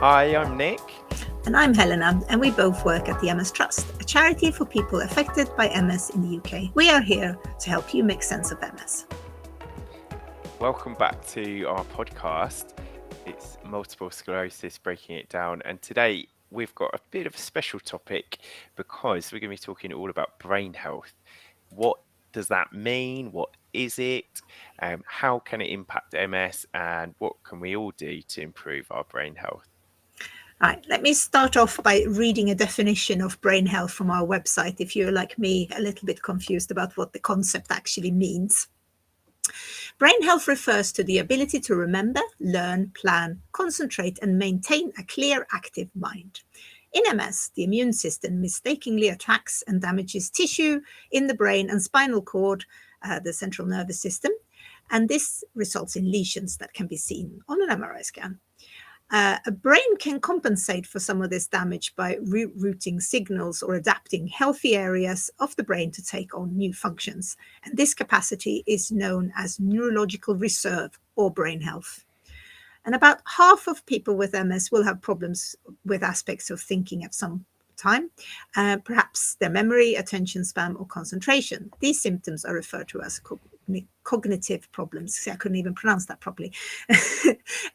Hi, I'm Nick. And I'm Helena, and we both work at the MS Trust, a charity for people affected by MS in the UK. We are here to help you make sense of MS. Welcome back to our podcast. It's multiple sclerosis, breaking it down. And today we've got a bit of a special topic because we're going to be talking all about brain health. What does that mean? What is it? How can it impact MS? And what can we all do to improve our brain health? Right, let me start off by reading a definition of brain health from our website, if you're like me, a little bit confused about what the concept actually means. Brain health refers to the ability to remember, learn, plan, concentrate, and maintain a clear, active mind. In MS, the immune system mistakenly attacks and damages tissue in the brain and spinal cord, the central nervous system, and this results in lesions that can be seen on an MRI scan. A brain can compensate for some of this damage by rerouting signals or adapting healthy areas of the brain to take on new functions. And this capacity is known as neurological reserve or brain health. And about half of people with MS will have problems with aspects of thinking at some time, perhaps their memory, attention span, or concentration. These symptoms are referred to as cognitive problems. See, I couldn't even pronounce that properly.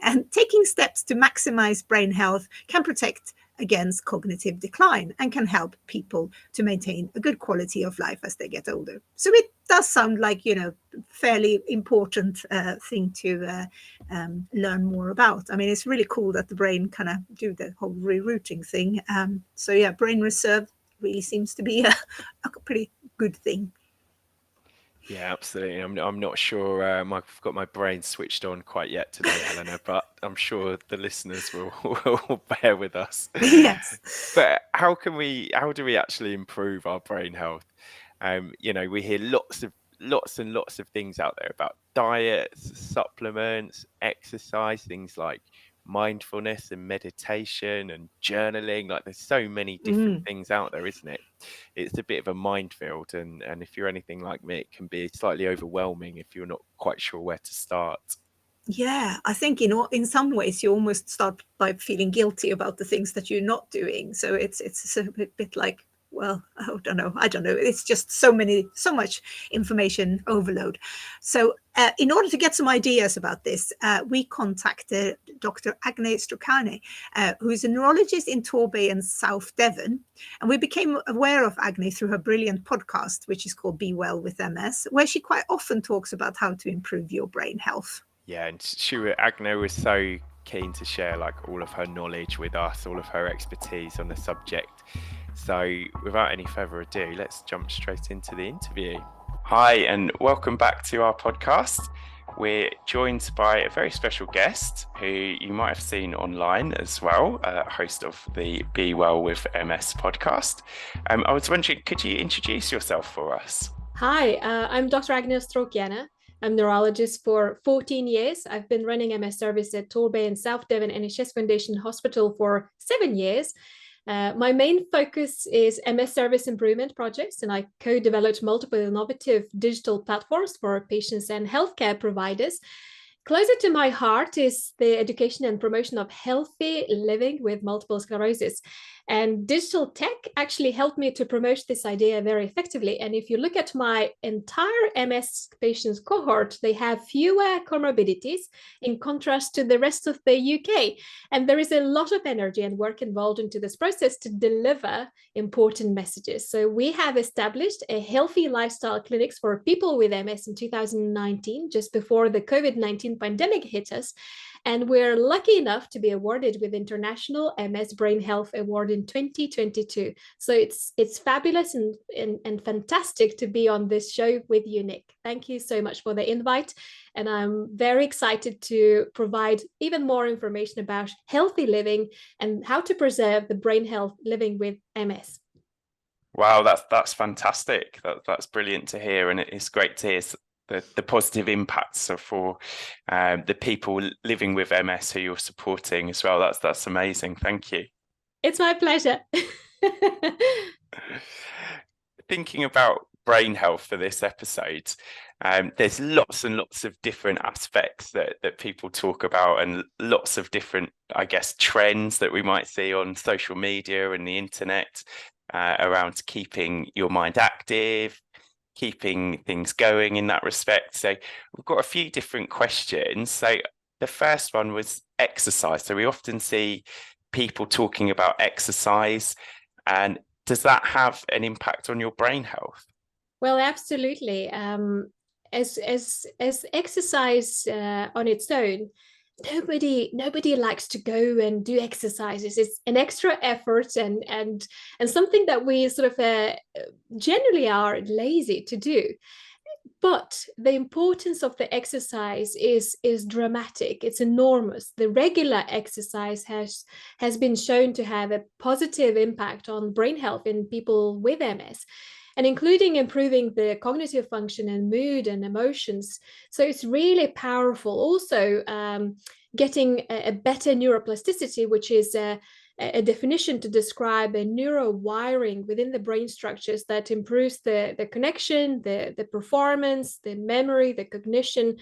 And taking steps to maximize brain health can protect against cognitive decline and can help people to maintain a good quality of life as they get older. So it does sound like, fairly important thing to learn more about. I mean, it's really cool that the brain kind of do the whole rerouting thing. Brain reserve really seems to be a pretty good thing. Yeah, absolutely. I'm not sure I've got my brain switched on quite yet today, Helena, but I'm sure the listeners will bear with us. Yes. But how do we actually improve our brain health? We hear lots and lots of things out there about diets, supplements, exercise, things like mindfulness and meditation and journaling. Like there's so many different things out there, isn't it? It's a bit of a minefield, and if you're anything like me, it can be slightly overwhelming if you're not quite sure where to start. Yeah, I think in some ways you almost start by feeling guilty about the things that you're not doing. So it's a bit like, well, I don't know. It's just so much information overload. So in order to get some ideas about this, we contacted Dr Agne Straukiene, who is a neurologist in Torbay and South Devon. And we became aware of Agne through her brilliant podcast, which is called BeeWellWithMS, where she quite often talks about how to improve your brain health. Yeah, and Agne was so keen to share like all of her knowledge with us, all of her expertise on the subject. So without any further ado, let's jump straight into the interview. Hi, and welcome back to our podcast. We're joined by a very special guest who you might have seen online as well, host of the Be Well with MS podcast. I was wondering, could you introduce yourself for us? Hi, I'm Dr Agne Straukiene. I'm a neurologist for 14 years. I've been running MS service at Torbay and South Devon NHS Foundation Hospital for 7 years. My main focus is MS service improvement projects, and I co-developed multiple innovative digital platforms for patients and healthcare providers. Closer to my heart is the education and promotion of healthy living with multiple sclerosis. And digital tech actually helped me to promote this idea very effectively. And if you look at my entire MS patients cohort, they have fewer comorbidities in contrast to the rest of the UK. And there is a lot of energy and work involved into this process to deliver important messages. So we have established a healthy lifestyle clinics for people with MS in 2019, just before the COVID-19 pandemic hit us. And we're lucky enough to be awarded with International MS Brain Health Award in 2022. So it's fabulous and fantastic to be on this show with you, Nick. Thank you so much for the invite. And I'm very excited to provide even more information about healthy living and how to preserve the brain health living with MS. Wow, that's fantastic. That's brilliant to hear, and it's great to hear the positive impacts for the people living with MS who you're supporting as well. That's amazing. Thank you. It's my pleasure. Thinking about brain health for this episode, There's lots and lots of different aspects that people talk about, and lots of different, I guess, trends that we might see on social media and the internet around keeping your mind active, keeping things going in that respect. So we've got a few different questions. So the first one was exercise. So we often see people talking about exercise, and does that have an impact on your brain health? Well, absolutely. As exercise on its own, nobody likes to go and do exercises. It's an extra effort and something that we sort of generally are lazy to do. But the importance of the exercise is dramatic. It's enormous. The regular exercise has been shown to have a positive impact on brain health in people with MS, and including improving the cognitive function and mood and emotions. So it's really powerful. Also, getting a better neuroplasticity, which is a definition to describe a neurowiring within the brain structures that improves the connection, the performance, the memory, the cognition,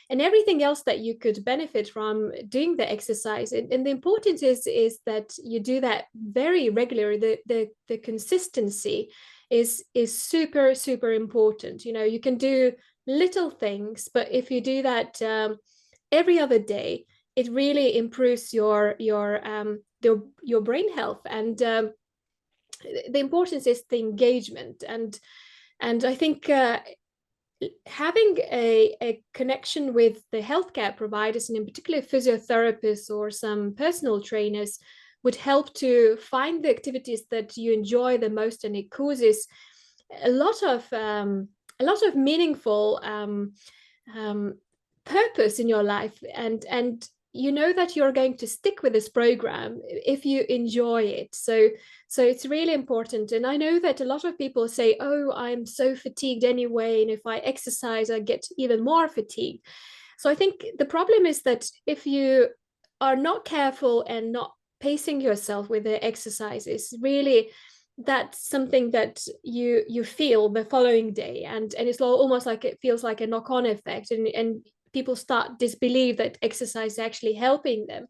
and everything else that you could benefit from doing the exercise. And the importance is that you do that very regularly. The consistency is super, super important. You know, you can do little things, but if you do that every other day, it really improves your brain health. And the importance is the engagement. And I think having a connection with the healthcare providers, and in particular physiotherapists or some personal trainers, would help to find the activities that you enjoy the most, and it causes a lot of meaningful purpose in your life, and you know that you're going to stick with this program if you enjoy it. So it's really important. And I know that a lot of people say, oh, I'm so fatigued anyway, and if I exercise I get even more fatigued. So I think the problem is that if you are not careful and not pacing yourself with the exercises, really that's something that you feel the following day, and it's almost like it feels like a knock-on effect, and people start disbelieve that exercise is actually helping them.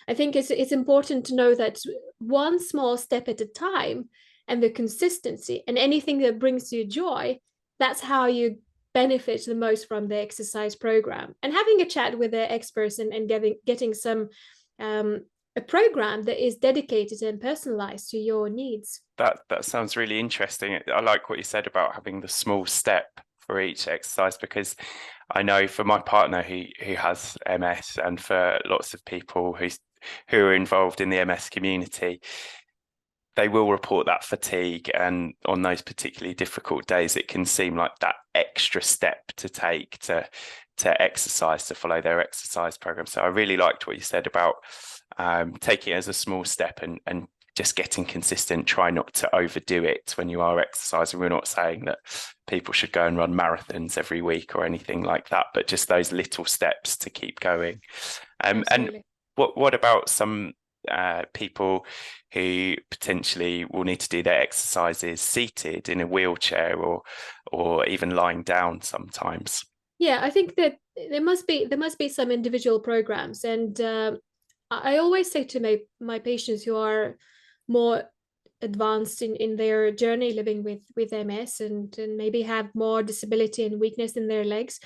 I think it's important to know that one small step at a time, and the consistency, and anything that brings you joy, that's how you benefit the most from the exercise program. And having a chat with the experts and getting some a program that is dedicated and personalized to your needs. That sounds really interesting. I like what you said about having the small step for each exercise, because I know for my partner who has MS, and for lots of people who are involved in the MS community, they will report that fatigue, and on those particularly difficult days it can seem like that extra step to take to exercise, to follow their exercise program. So I really liked what you said about taking it as a small step and just getting consistent. Try not to overdo it when you are exercising. We're not saying that people should go and run marathons every week or anything like that, but just those little steps to keep going. And what about some people who potentially will need to do their exercises seated in a wheelchair or even lying down sometimes? Yeah, I think that there must be some individual programs, and I always say to my patients who are more advanced in their journey living with MS, and maybe have more disability and weakness in their legs,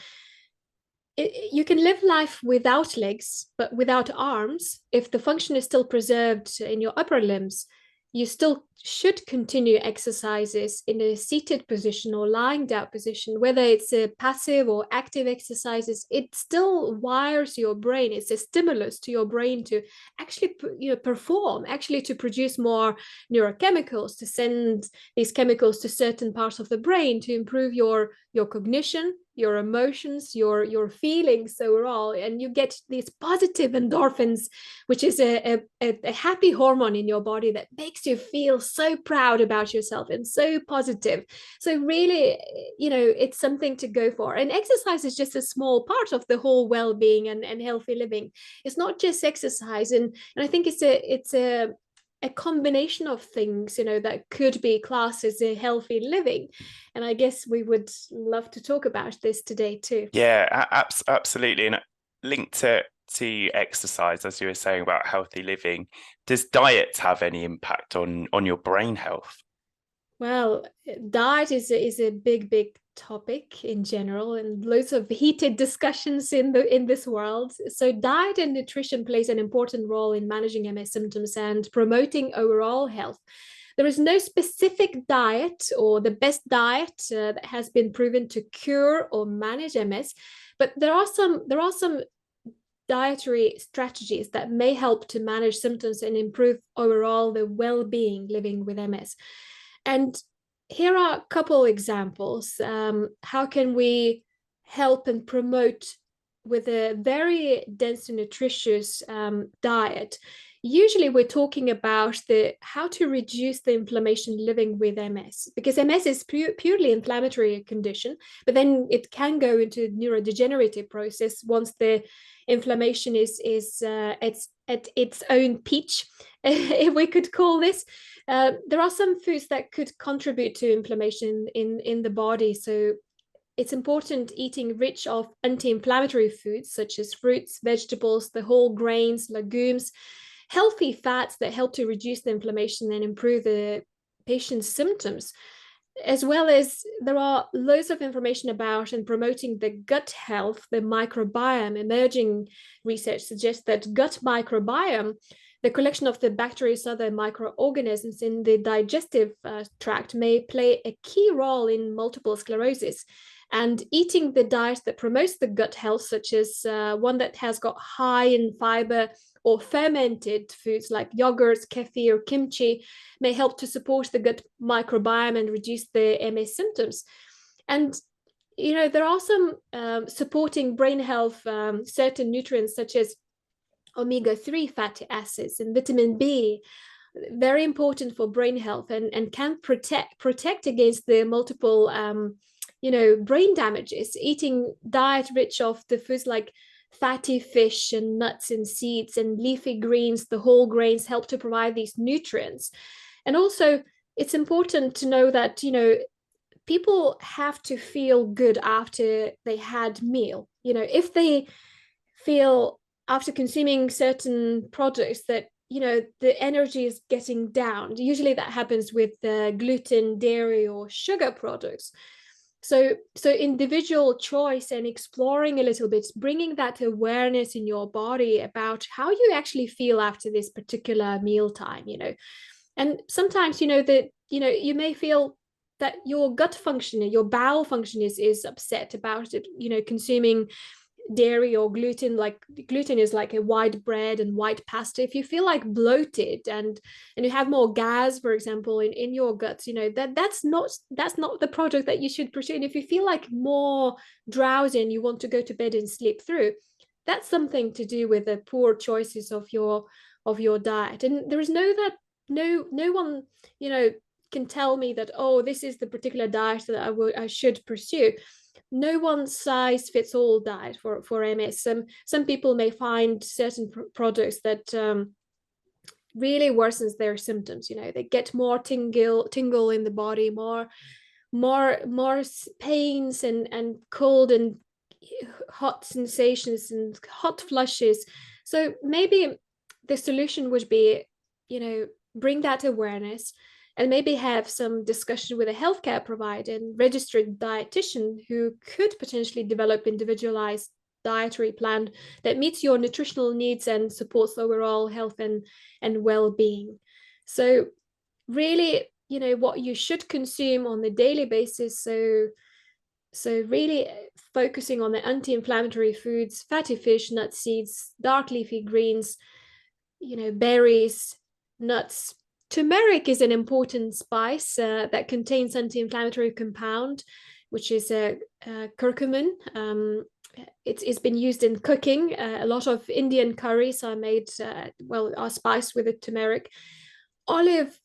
you can live life without legs, but without arms. If the function is still preserved in your upper limbs, you still should continue exercises in a seated position or lying down position, whether it's a passive or active exercises. It still wires your brain. It's a stimulus to your brain to actually perform, actually to produce more neurochemicals, to send these chemicals to certain parts of the brain to improve your cognition, your emotions, your feelings overall, and you get these positive endorphins, which is a happy hormone in your body that makes you feel so proud about yourself and so positive. So really, it's something to go for. And exercise is just a small part of the whole well-being and healthy living. It's not just exercise, and I think it's a a combination of things, that could be classed as a healthy living. And I guess we would love to talk about this today too. Yeah, absolutely. And linked to exercise, as you were saying about healthy living, does diet have any impact on your brain health? Well, diet is a big topic in general, and loads of heated discussions in this world. So diet and nutrition plays an important role in managing MS symptoms and promoting overall health. There is no specific diet or the best diet that has been proven to cure or manage MS, but there are some dietary strategies that may help to manage symptoms and improve overall the well-being living with MS. And here are a couple examples. How can we help and promote with a very dense and nutritious diet? Usually we're talking about how to reduce the inflammation living with MS, because MS is purely inflammatory condition, but then it can go into neurodegenerative process once the inflammation is at its own pitch, if we could call this. There are some foods that could contribute to inflammation in the body. So it's important eating rich of anti-inflammatory foods such as fruits, vegetables, the whole grains, legumes, healthy fats that help to reduce the inflammation and improve the patient's symptoms. As well as there are loads of information about and promoting the gut health, the microbiome. Emerging research suggests that gut microbiome, the collection of the bacteria, other microorganisms in the digestive tract, may play a key role in multiple sclerosis. And eating the diet that promotes the gut health, such as one that has got high in fiber or fermented foods like yogurts, kefir, kimchi, may help to support the gut microbiome and reduce the MS symptoms. And there are some supporting brain health, certain nutrients such as omega-3 fatty acids and vitamin B, very important for brain health and can protect against the multiple brain damages. Eating diet rich of the foods like fatty fish and nuts and seeds and leafy greens, the whole grains, help to provide these nutrients. And also it's important to know that people have to feel good after they had meal. If they feel after consuming certain products that the energy is getting down, usually that happens with gluten, dairy, or sugar products. So individual choice and exploring a little bit, bringing that awareness in your body about how you actually feel after this particular mealtime, and sometimes that you may feel that your gut function, your bowel function is upset about it, consuming dairy or gluten. Like gluten is like a white bread and white pasta. If you feel like bloated and you have more gas, for example, in your guts, that's not the product that you should pursue. And if you feel like more drowsy and you want to go to bed and sleep through, that's something to do with the poor choices of your diet. And there is no one can tell me that, oh, this is the particular diet that I should pursue. No one size fits all diet for MS. Some people may find certain products that really worsens their symptoms. They get more tingle in the body, more pains and cold and hot sensations and hot flushes. So maybe the solution would be, bring that awareness and maybe have some discussion with a healthcare provider and registered dietitian who could potentially develop individualized dietary plan that meets your nutritional needs and supports overall health and well-being. So really, what you should consume on a daily basis. So really focusing on the anti-inflammatory foods, fatty fish, nuts, seeds, dark leafy greens, berries, nuts. Turmeric is an important spice that contains anti-inflammatory compound, which is curcumin. It's been used in cooking. A lot of Indian curries are made, are spiced with turmeric. Olive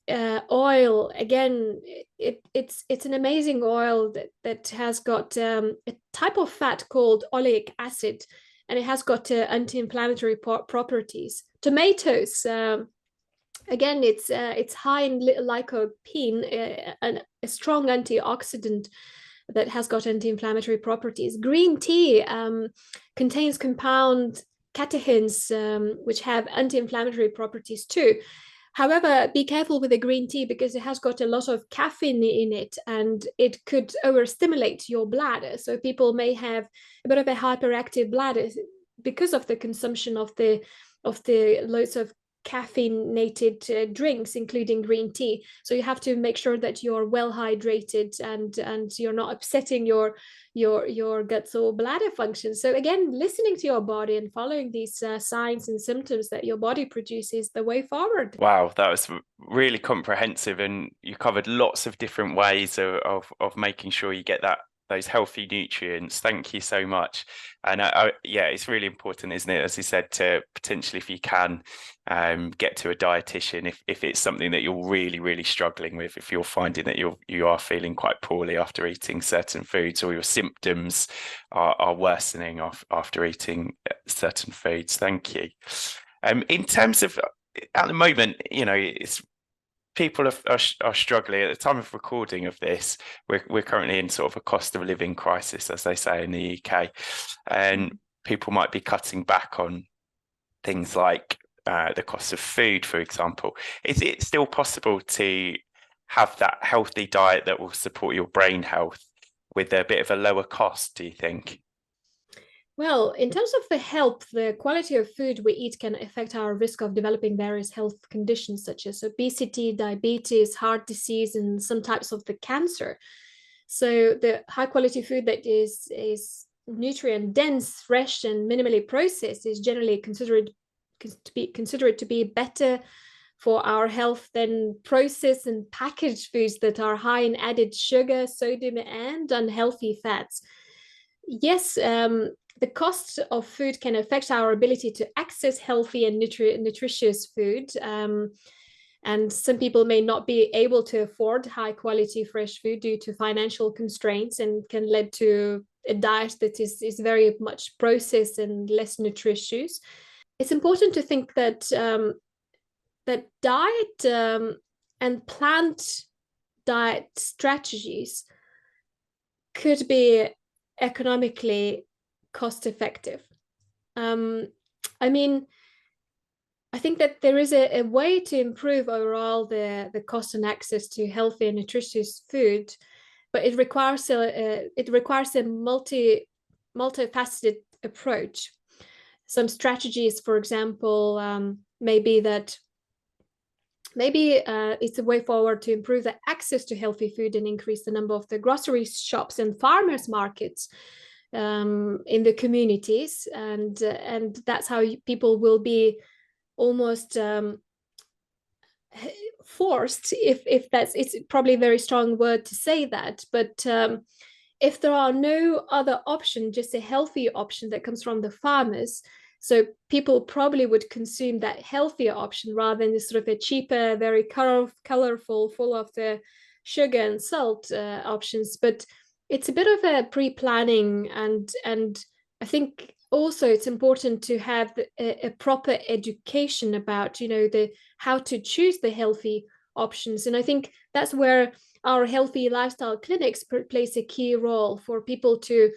oil, again, it's an amazing oil that has got a type of fat called oleic acid, and it has got anti-inflammatory properties. Tomatoes, Again, it's high in lycopene, a strong antioxidant that has got anti-inflammatory properties. Green tea contains compound catechins, which have anti-inflammatory properties too. However, be careful with the green tea because it has got a lot of caffeine in it and it could overstimulate your bladder. So people may have a bit of a hyperactive bladder because of the consumption of the loads of caffeinated drinks, including green tea. So you have to make sure that you're well hydrated and you're not upsetting your guts or bladder function. So again, listening to your body and following these signs and symptoms that your body produces the way forward. Wow, that was really comprehensive, and you covered lots of different ways of making sure you get those healthy nutrients. Thank you so much. And yeah, it's really important, isn't it, as you said, to potentially, if you can, get to a dietitian if it's something that you're really struggling with, if you're finding that you are feeling quite poorly after eating certain foods, or your symptoms are worsening after eating certain foods. Thank you. In terms of, at the moment, it's people are struggling. At the time of recording of this, we're currently in sort of a cost of living crisis, as they say in the UK, and people might be cutting back on things like the cost of food, for example. Is it still possible to have that healthy diet that will support your brain health with a bit of a lower cost, do you think? Well, in terms of the health, the quality of food we eat can affect our risk of developing various health conditions such as obesity, diabetes, heart disease, and some types of the cancer. So the high quality food that is nutrient dense, fresh, and minimally processed is generally considered to be better for our health than processed and packaged foods that are high in added sugar, sodium, and unhealthy fats. Yes, the cost of food can affect our ability to access healthy and nutritious food. And some people may not be able to afford high quality fresh food due to financial constraints, and can lead to a diet that is very much processed and less nutritious. It's important to think that that diet and plant diet strategies could be economically cost effective. I mean, I think that there is a way to improve overall the cost and access to healthy and nutritious food, but it requires a multifaceted approach. Some strategies, for example, maybe it's a way forward to improve the access to healthy food and increase the number of the grocery shops and farmers markets in the communities, and that's how people will be almost forced, if that's, it's probably a very strong word to say that, but if there are no other option, just a healthy option that comes from the farmers, so people probably would consume that healthier option rather than this sort of a cheaper, very colorful, full of the sugar and salt options. But it's a bit of a pre-planning, and I think also it's important to have a proper education about, the how to choose the healthy options. And I think that's where our healthy lifestyle clinics plays a key role for people to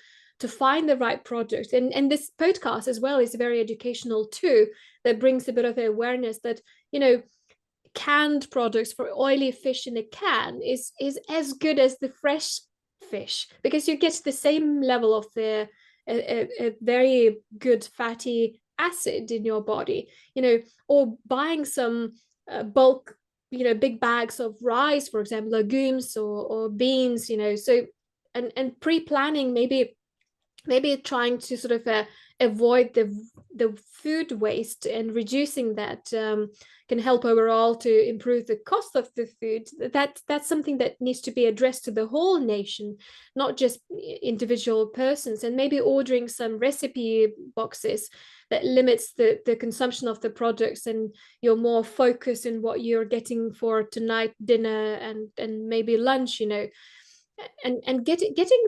find the right product. And this podcast as well is very educational too, that brings a bit of awareness that, canned products for oily fish in a can is as good as the fresh fish, because you get the same level of the a very good fatty acid in your body, or buying some bulk, big bags of rice, for example, legumes or beans, so and pre-planning, maybe trying to sort of avoid the food waste and reducing that can help overall to improve the cost of the food. That's something that needs to be addressed to the whole nation, not just individual persons, and maybe ordering some recipe boxes that limits the consumption of the products, and you're more focused in what you're getting for tonight dinner and maybe lunch, and getting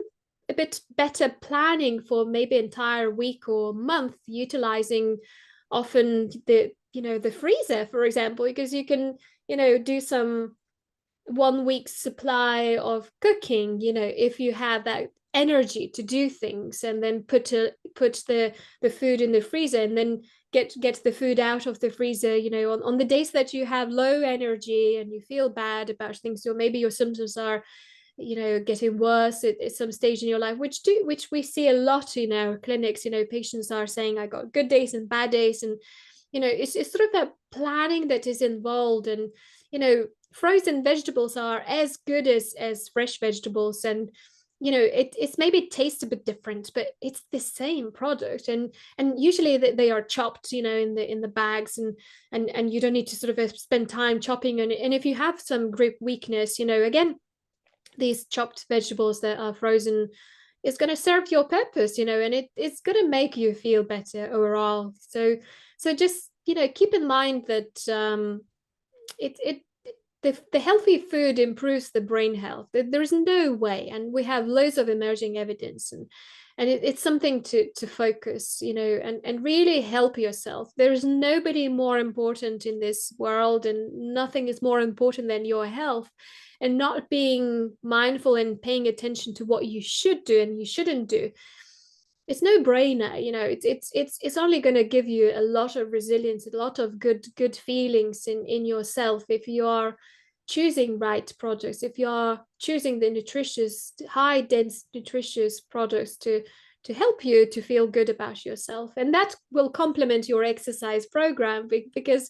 a bit better planning for maybe entire week or month, utilizing often the the freezer, for example, because you can, do some 1 week's supply of cooking, if you have that energy to do things, and then put the food in the freezer, and then get the food out of the freezer, on the days that you have low energy and you feel bad about things, or maybe your symptoms are getting worse at some stage in your life, which we see a lot in our clinics. Patients are saying, I got good days and bad days, and it's sort of that planning that is involved. And frozen vegetables are as good as fresh vegetables, and it's maybe tastes a bit different, but it's the same product, and usually they are chopped in the bags, and you don't need to sort of spend time chopping. And if you have some grip weakness, again, these chopped vegetables that are frozen is going to serve your purpose, and it's going to make you feel better overall. So just keep in mind that the healthy food improves the brain health. There is no way, and we have loads of emerging evidence, and it's something to focus, and really help yourself. There is nobody more important in this world, and nothing is more important than your health. And not being mindful and paying attention to what you should do and you shouldn't do, it's no brainer. It's only going to give you a lot of resilience, a lot of good feelings in yourself, if you are choosing right products, if you are choosing the nutritious, high dense nutritious products to help you to feel good about yourself. And that will complement your exercise program, because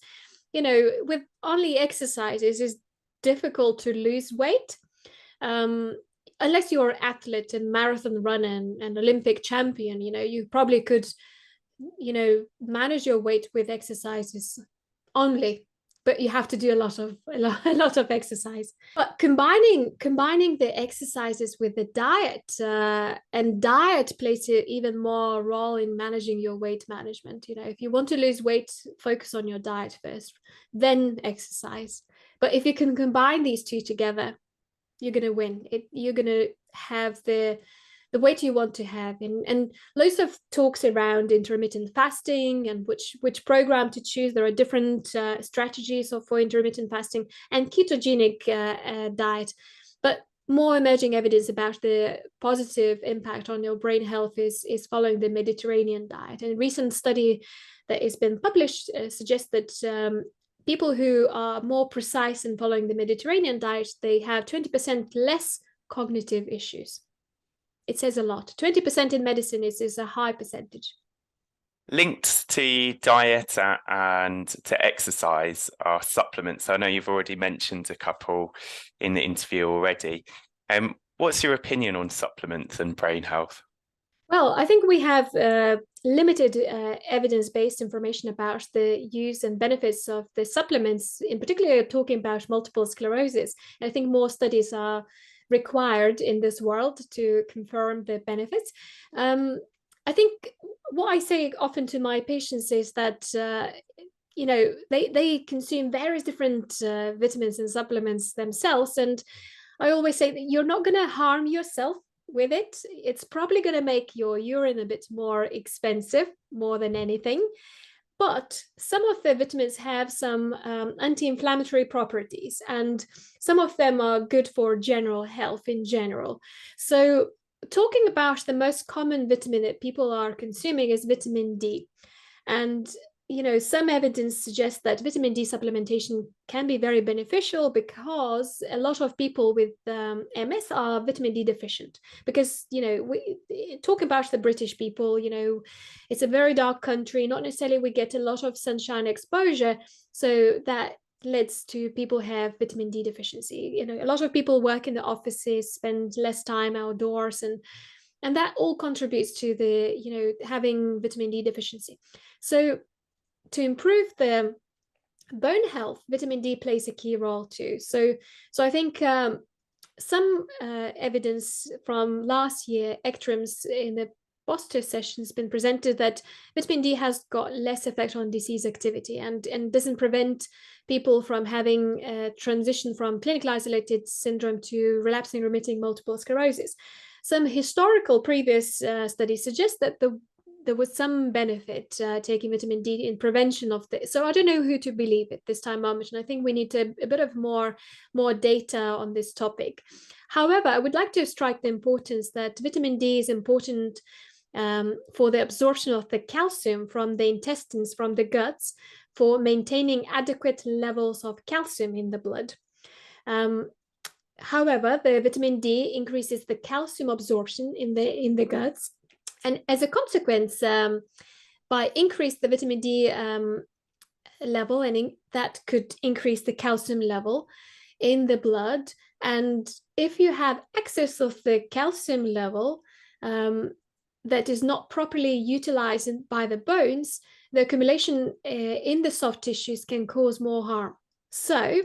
with only exercises, it's difficult to lose weight, unless you're an athlete and marathon runner and Olympic champion. You probably could manage your weight with exercises only, but you have to do a lot of exercise. But combining the exercises with the diet, and diet plays an even more role in managing your weight management. If you want to lose weight, focus on your diet first, then exercise. But if you can combine these two together, you're going to win. You're going to have the weight you want to have. And loads of talks around intermittent fasting and which program to choose. There are different strategies for intermittent fasting and ketogenic diet. But more emerging evidence about the positive impact on your brain health is following the Mediterranean diet. And a recent study that has been published suggests that people who are more precise in following the Mediterranean diet, they have 20% less cognitive issues. It says a lot. 20% in medicine is a high percentage. Linked to diet and to exercise are supplements. I know you've already mentioned a couple in the interview already. What's your opinion on supplements and brain health? Well, I think we have limited evidence-based information about the use and benefits of the supplements, in particular talking about multiple sclerosis. And I think more studies are required in this world to confirm the benefits. I think what I say often to my patients is that they consume various different vitamins and supplements themselves, and I always say that you're not going to harm yourself with it. It's probably going to make your urine a bit more expensive, more than anything. But some of the vitamins have some anti-inflammatory properties, and some of them are good for general health in general. So talking about the most common vitamin that people are consuming is vitamin D. And some evidence suggests that vitamin D supplementation can be very beneficial, because a lot of people with MS are vitamin D deficient. Because, we talk about the British people, it's a very dark country, not necessarily we get a lot of sunshine exposure. So that leads to people have vitamin D deficiency. A lot of people work in the offices, spend less time outdoors, and that all contributes to the, having vitamin D deficiency. So to improve the bone health, vitamin D plays a key role too. So I think some evidence from last year, ECTRIMS, in the poster session has been presented that vitamin D has got less effect on disease activity and doesn't prevent people from having a transition from clinical isolated syndrome to relapsing remitting multiple sclerosis. Some historical previous studies suggest that the there was some benefit taking vitamin D in prevention of this. So I don't know who to believe at this time moment, and I think we need a bit of more data on this topic. However, I would like to strike the importance that vitamin D is important for the absorption of the calcium from the intestines, from the guts, for maintaining adequate levels of calcium in the blood. However, the vitamin D increases the calcium absorption in the guts, and as a consequence, by increase the vitamin D level, and that could increase the calcium level in the blood. And if you have excess of the calcium level that is not properly utilized by the bones, the accumulation in the soft tissues can cause more harm. So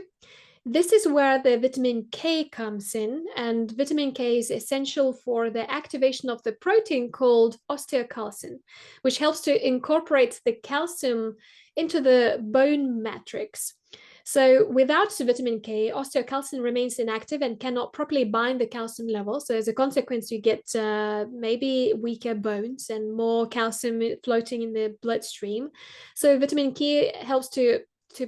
this is where the vitamin K comes in, and vitamin K is essential for the activation of the protein called osteocalcin, which helps to incorporate the calcium into the bone matrix. So without vitamin K, osteocalcin remains inactive and cannot properly bind the calcium level. So as a consequence, you get maybe weaker bones and more calcium floating in the bloodstream. So vitamin K helps to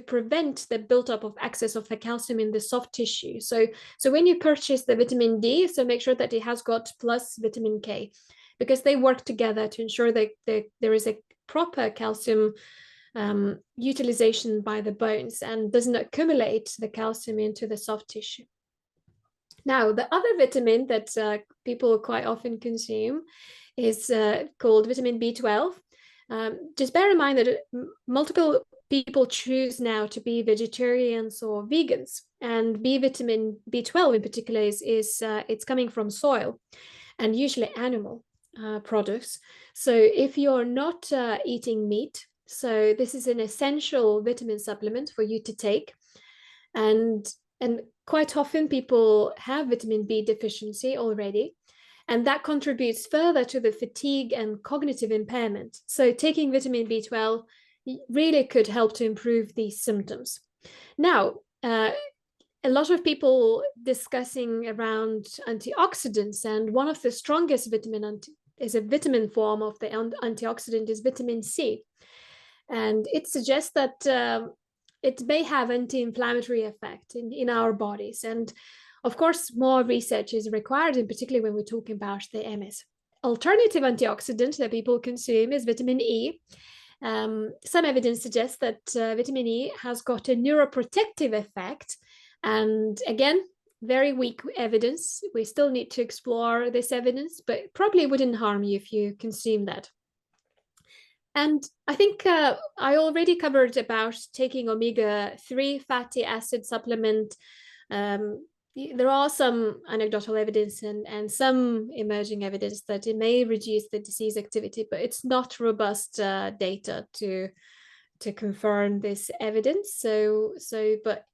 prevent the buildup of excess of the calcium in the soft tissue. So when you purchase the vitamin D, so make sure that it has got plus vitamin K, because they work together to ensure that there is a proper calcium utilization by the bones and doesn't accumulate the calcium into the soft tissue. Now, the other vitamin that people quite often consume is called vitamin B12. Just bear in mind that multiple people choose now to be vegetarians or vegans, and vitamin B12 in particular is it's coming from soil and usually animal products. So if you're not eating meat, so this is an essential vitamin supplement for you to take, and quite often people have vitamin B deficiency already, and that contributes further to the fatigue and cognitive impairment. So taking vitamin B12 really could help to improve these symptoms. Now, a lot of people discussing around antioxidants, and one of the strongest is a vitamin form of the antioxidant is vitamin C. And it suggests that it may have anti-inflammatory effect in our bodies. And of course, more research is required, and particularly when we're talking about the MS. Alternative antioxidant that people consume is vitamin E. Some evidence suggests that vitamin E has got a neuroprotective effect. And again, very weak evidence. We still need to explore this evidence, but probably wouldn't harm you if you consume that. And I think I already covered about taking omega-3 fatty acid supplement. There are some anecdotal evidence and some emerging evidence that it may reduce the disease activity, but it's not robust data to confirm this evidence. But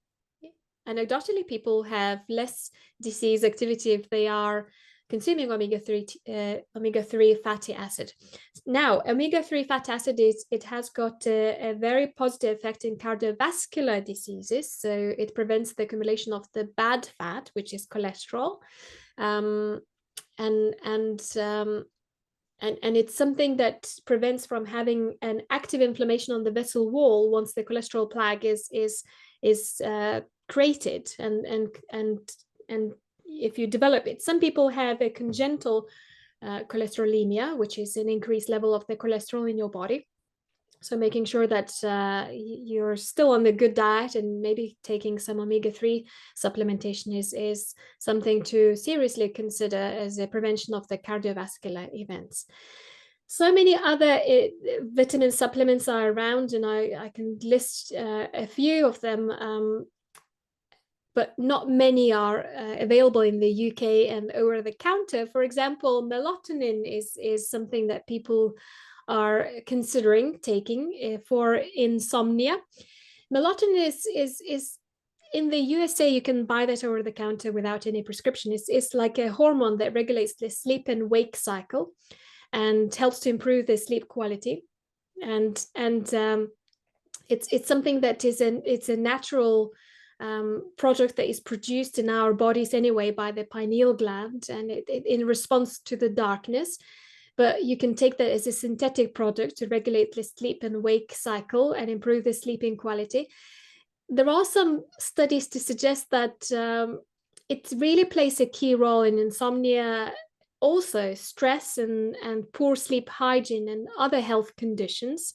anecdotally, people have less disease activity if they are consuming omega-3 fatty acid. Now, omega-3 fatty acid has got a very positive effect in cardiovascular diseases. So it prevents the accumulation of the bad fat, which is cholesterol, and it's something that prevents from having an active inflammation on the vessel wall once the cholesterol plaque is created and if you develop it. Some people have a congenital cholesterolemia, which is an increased level of the cholesterol in your body. So making sure that you're still on the good diet and maybe taking some omega-3 supplementation is something to seriously consider as a prevention of the cardiovascular events. So many other vitamin supplements are around, and I can list a few of them, but not many are available in the UK and over the counter. For example, melatonin is something that people are considering taking for insomnia. Melatonin is in the USA, you can buy that over the counter without any prescription. It's like a hormone that regulates the sleep and wake cycle and helps to improve the sleep quality. And it's something that it's a natural product that is produced in our bodies anyway by the pineal gland, and it in response to the darkness. but you can take that as a synthetic product to regulate the sleep and wake cycle and improve the sleeping quality. There are some studies to suggest that it really plays a key role in insomnia, also stress and poor sleep hygiene and other health conditions.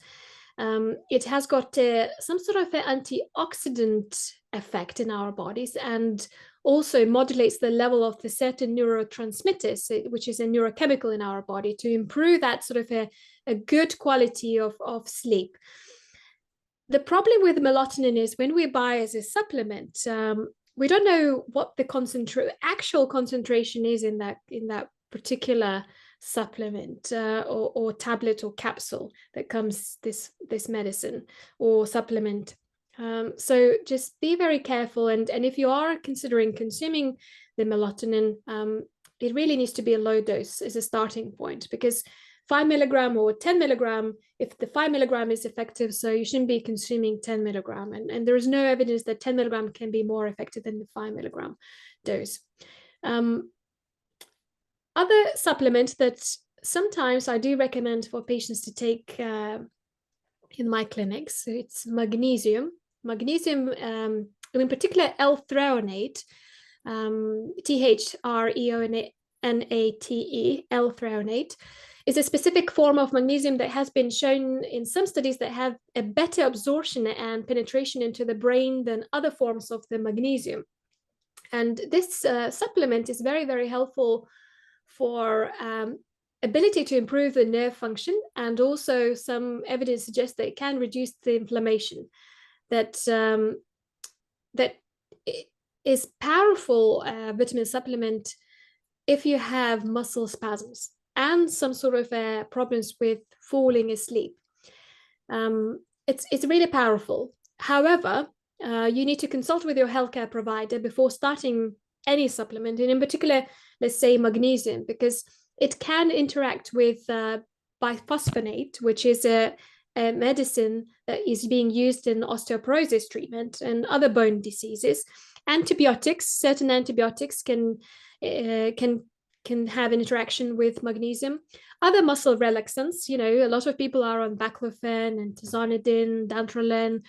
It has got some sort of an antioxidant effect in our bodies, and also modulates the level of the certain neurotransmitters, which is a neurochemical in our body, to improve that sort of a good quality of sleep. The problem with melatonin is when we buy as a supplement, we don't know what the actual concentration is in that particular supplement or tablet or capsule that comes this medicine or supplement. So just be very careful, and if you are considering consuming the melatonin, it really needs to be a low dose as a starting point, because 5 milligram or 10 milligram, if the 5 milligram is effective, so you shouldn't be consuming 10 milligram. And there is no evidence that 10 milligram can be more effective than the 5 milligram dose. Other supplements that sometimes I do recommend for patients to take in my clinics, so it's magnesium. Magnesium, in particular L-threonate, Threonate, L-threonate, is a specific form of magnesium that has been shown in some studies that have a better absorption and penetration into the brain than other forms of the magnesium. And this supplement is very, very helpful for ability to improve the nerve function, and also some evidence suggests that it can reduce the inflammation. That is powerful vitamin supplement if you have muscle spasms and some sort of problems with falling asleep. It's really powerful. However, you need to consult with your healthcare provider before starting any supplement, and in particular, let's say magnesium, because it can interact with biphosphonate, which is a medicine that is being used in osteoporosis treatment and other bone diseases. Antibiotics, certain antibiotics can have an interaction with magnesium. Other muscle relaxants, a lot of people are on baclofen and tizanidine, dantrolene,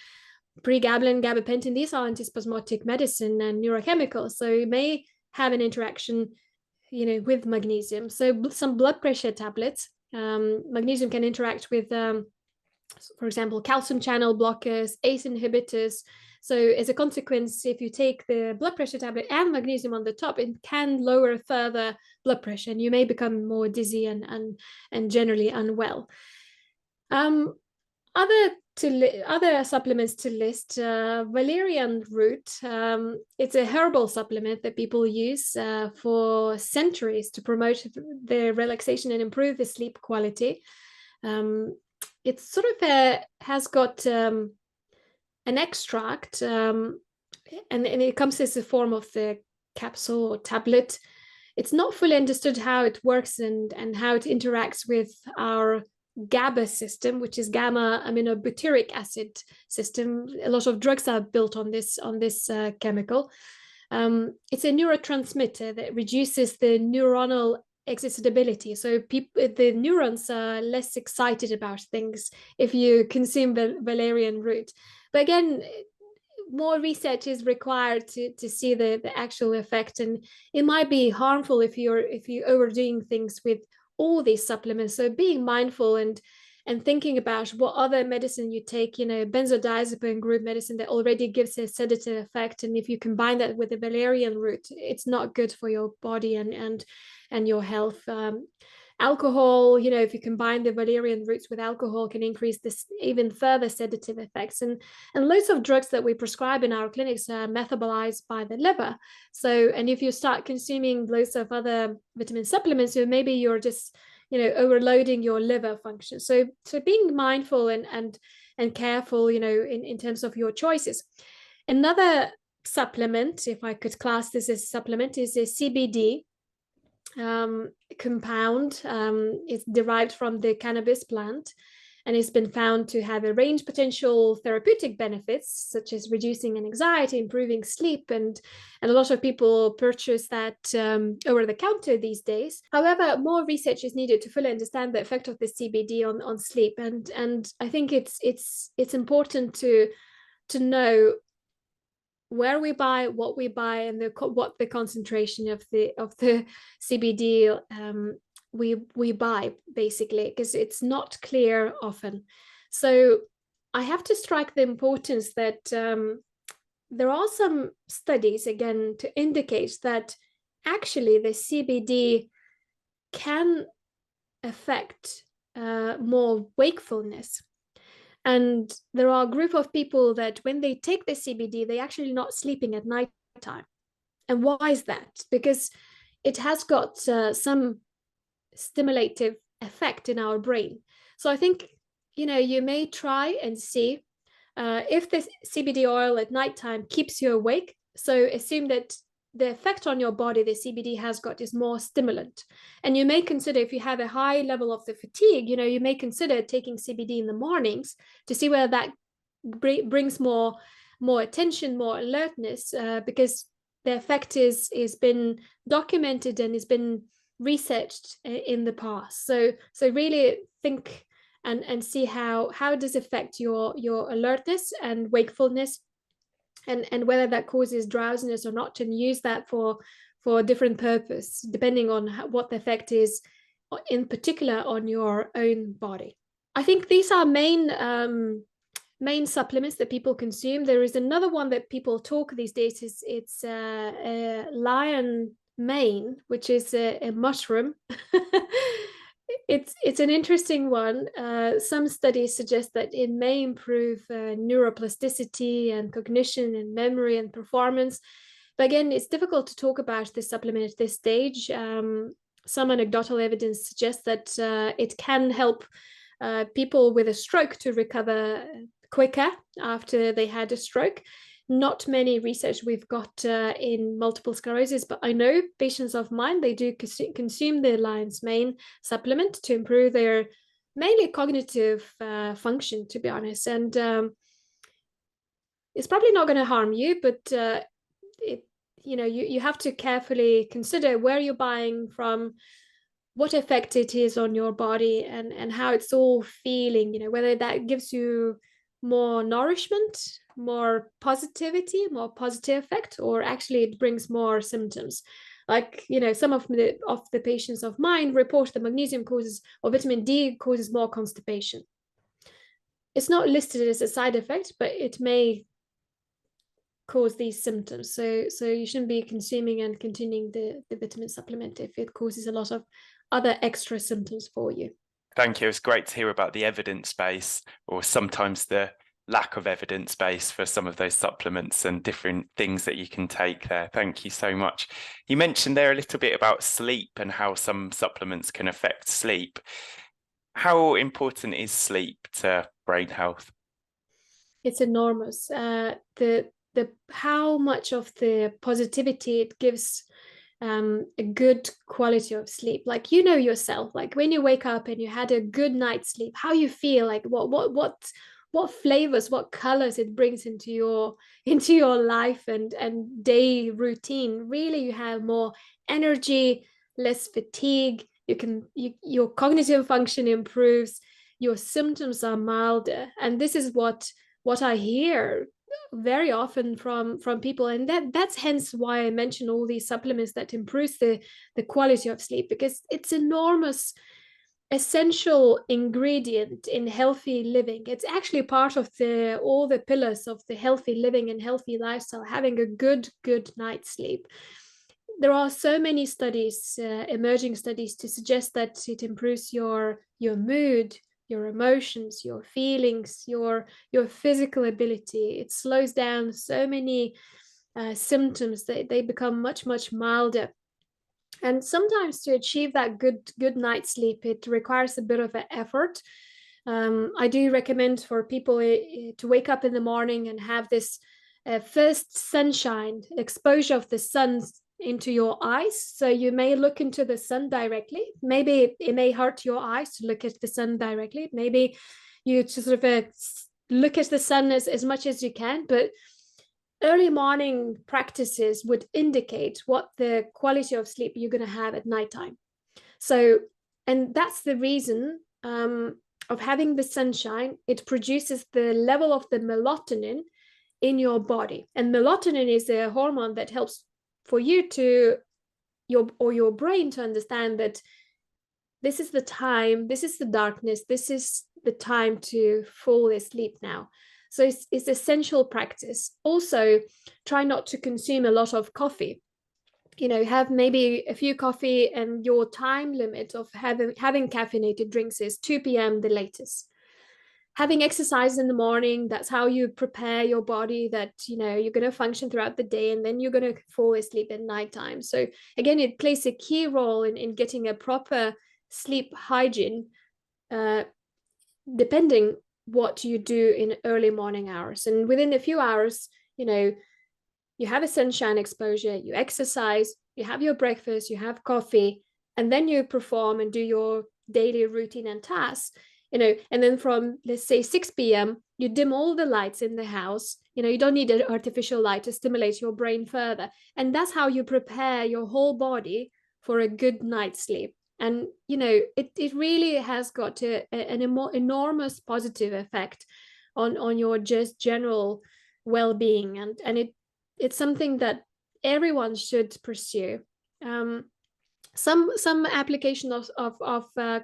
pregabalin, gabapentin. These are antispasmodic medicine and neurochemicals, so you may have an interaction, with magnesium. So some blood pressure tablets, magnesium can interact with, for example, calcium channel blockers, ACE inhibitors. So as a consequence, if you take the blood pressure tablet and magnesium on the top, it can lower further blood pressure, and you may become more dizzy and generally unwell. Other supplements to list, Valerian Root. It's a herbal supplement that people use for centuries to promote the relaxation and improve the sleep quality. It's sort of has got an extract, and it comes as a form of the capsule or tablet. It's not fully understood how it works and how it interacts with our GABA system, which is gamma aminobutyric acid system. A lot of drugs are built on this chemical. It's a neurotransmitter that reduces the neuronal excitability. So the neurons are less excited about things if you consume valerian root. But again, more research is required to see the actual effect, and it might be harmful if you're overdoing things with all these supplements. So being mindful and thinking about what other medicine you take, benzodiazepine group medicine that already gives a sedative effect, and if you combine that with the valerian root, it's not good for your body and your health. Alcohol, if you combine the valerian roots with alcohol, can increase this even further sedative effects. And loads of drugs that we prescribe in our clinics are metabolized by the liver. So, and if you start consuming loads of other vitamin supplements, so maybe you're just, overloading your liver function. So being mindful and careful, in terms of your choices. Another supplement, if I could class this as a supplement, is a CBD compound. It's derived from the cannabis plant, and it's been found to have a range of potential therapeutic benefits, such as reducing anxiety, improving sleep, and a lot of people purchase that over the counter these days. However, more research is needed to fully understand the effect of the CBD on sleep, and I think it's important to know where we buy, what we buy, and what the concentration of the CBD we buy, basically, because it's not clear often. So I have to strike the importance that there are some studies, again, to indicate that actually the CBD can affect more wakefulness. And there are a group of people that when they take the CBD, they're actually not sleeping at night time. And why is that? Because it has got some stimulative effect in our brain. So I think, you may try and see if the CBD oil at nighttime keeps you awake. So assume that the effect on your body the CBD has got is more stimulant. And you may consider, if you have a high level of the fatigue, you may consider taking CBD in the mornings to see whether that brings more attention, more alertness, because the effect is been documented and has been researched in the past. So really think and see how does affect your alertness and wakefulness, and whether that causes drowsiness or not, and use that for a different purpose, depending on what the effect is, in particular on your own body. I think these are main supplements that people consume. There is another one that people talk these days. It's lion mane, which is a mushroom. It's an interesting one. Some studies suggest that it may improve neuroplasticity and cognition and memory and performance. But again, it's difficult to talk about this supplement at this stage. Some anecdotal evidence suggests that it can help people with a stroke to recover quicker after they had a stroke. Not many research we've got in multiple sclerosis, but I know patients of mine, they do consume the lion's mane supplement to improve their mainly cognitive function, to be honest. And it's probably not going to harm you, but you have to carefully consider where you're buying from, what effect it is on your body, and how it's all feeling, whether that gives you more nourishment, more positivity, more positive effect, or actually it brings more symptoms. Like, some of the patients of mine report that magnesium causes, or vitamin D causes, more constipation. It's not listed as a side effect, but it may cause these symptoms. So you shouldn't be consuming and continuing the vitamin supplement if it causes a lot of other extra symptoms for you. Thank you. It's great to hear about the evidence base, or sometimes the lack of evidence base, for some of those supplements and different things that you can take there. Thank you so much. You mentioned there a little bit about sleep and how some supplements can affect sleep. How important is sleep to brain health? It's enormous. How much of the positivity it gives a good quality of sleep. Like, yourself, like when you wake up and you had a good night's sleep, how you feel, like what flavors, what colors it brings into your life and day routine. Really, you have more energy, less fatigue. Your cognitive function improves, your symptoms are milder, and this is what I hear very often from people, and that's hence why I mention all these supplements that improves the quality of sleep, because it's enormous essential ingredient in healthy living. It's actually part of all the pillars of the healthy living and healthy lifestyle, having a good night's sleep. There are so many studies, emerging studies, to suggest that it improves your mood, your emotions, your feelings, your physical ability. It slows down so many symptoms. They become much milder. And sometimes to achieve that good night's sleep, it requires a bit of an effort. I do recommend for people to wake up in the morning and have this first sunshine, exposure of the sun into your eyes. So you may look into the sun directly. Maybe it may hurt your eyes to look at the sun directly. Maybe you to sort of look at the sun as much as you can, but early morning practices would indicate what the quality of sleep you're going to have at nighttime. So, and that's the reason of having the sunshine. It produces the level of the melatonin in your body. And melatonin is a hormone that helps for you to, your brain to understand that this is the time, this is the darkness, this is the time to fall asleep now. So it's essential practice. Also, try not to consume a lot of coffee. You know, have maybe a few coffee, and your time limit of having caffeinated drinks is 2 p.m. the latest. Having exercise in the morning, that's how you prepare your body that, you know, you're going to function throughout the day, and then you're going to fall asleep at nighttime. So again, it plays a key role in getting a proper sleep hygiene, depending what you do in early morning hours. And within a few hours, you know, you have a sunshine exposure, you exercise, you have your breakfast, you have coffee, and then you perform and do your daily routine and tasks, you know, and then from, let's say, 6 p.m., you dim all the lights in the house. You know, you don't need an artificial light to stimulate your brain further. And that's how you prepare your whole body for a good night's sleep. And, you know, it really has got an enormous positive effect on your just general well-being. And it's something that everyone should pursue. Some application of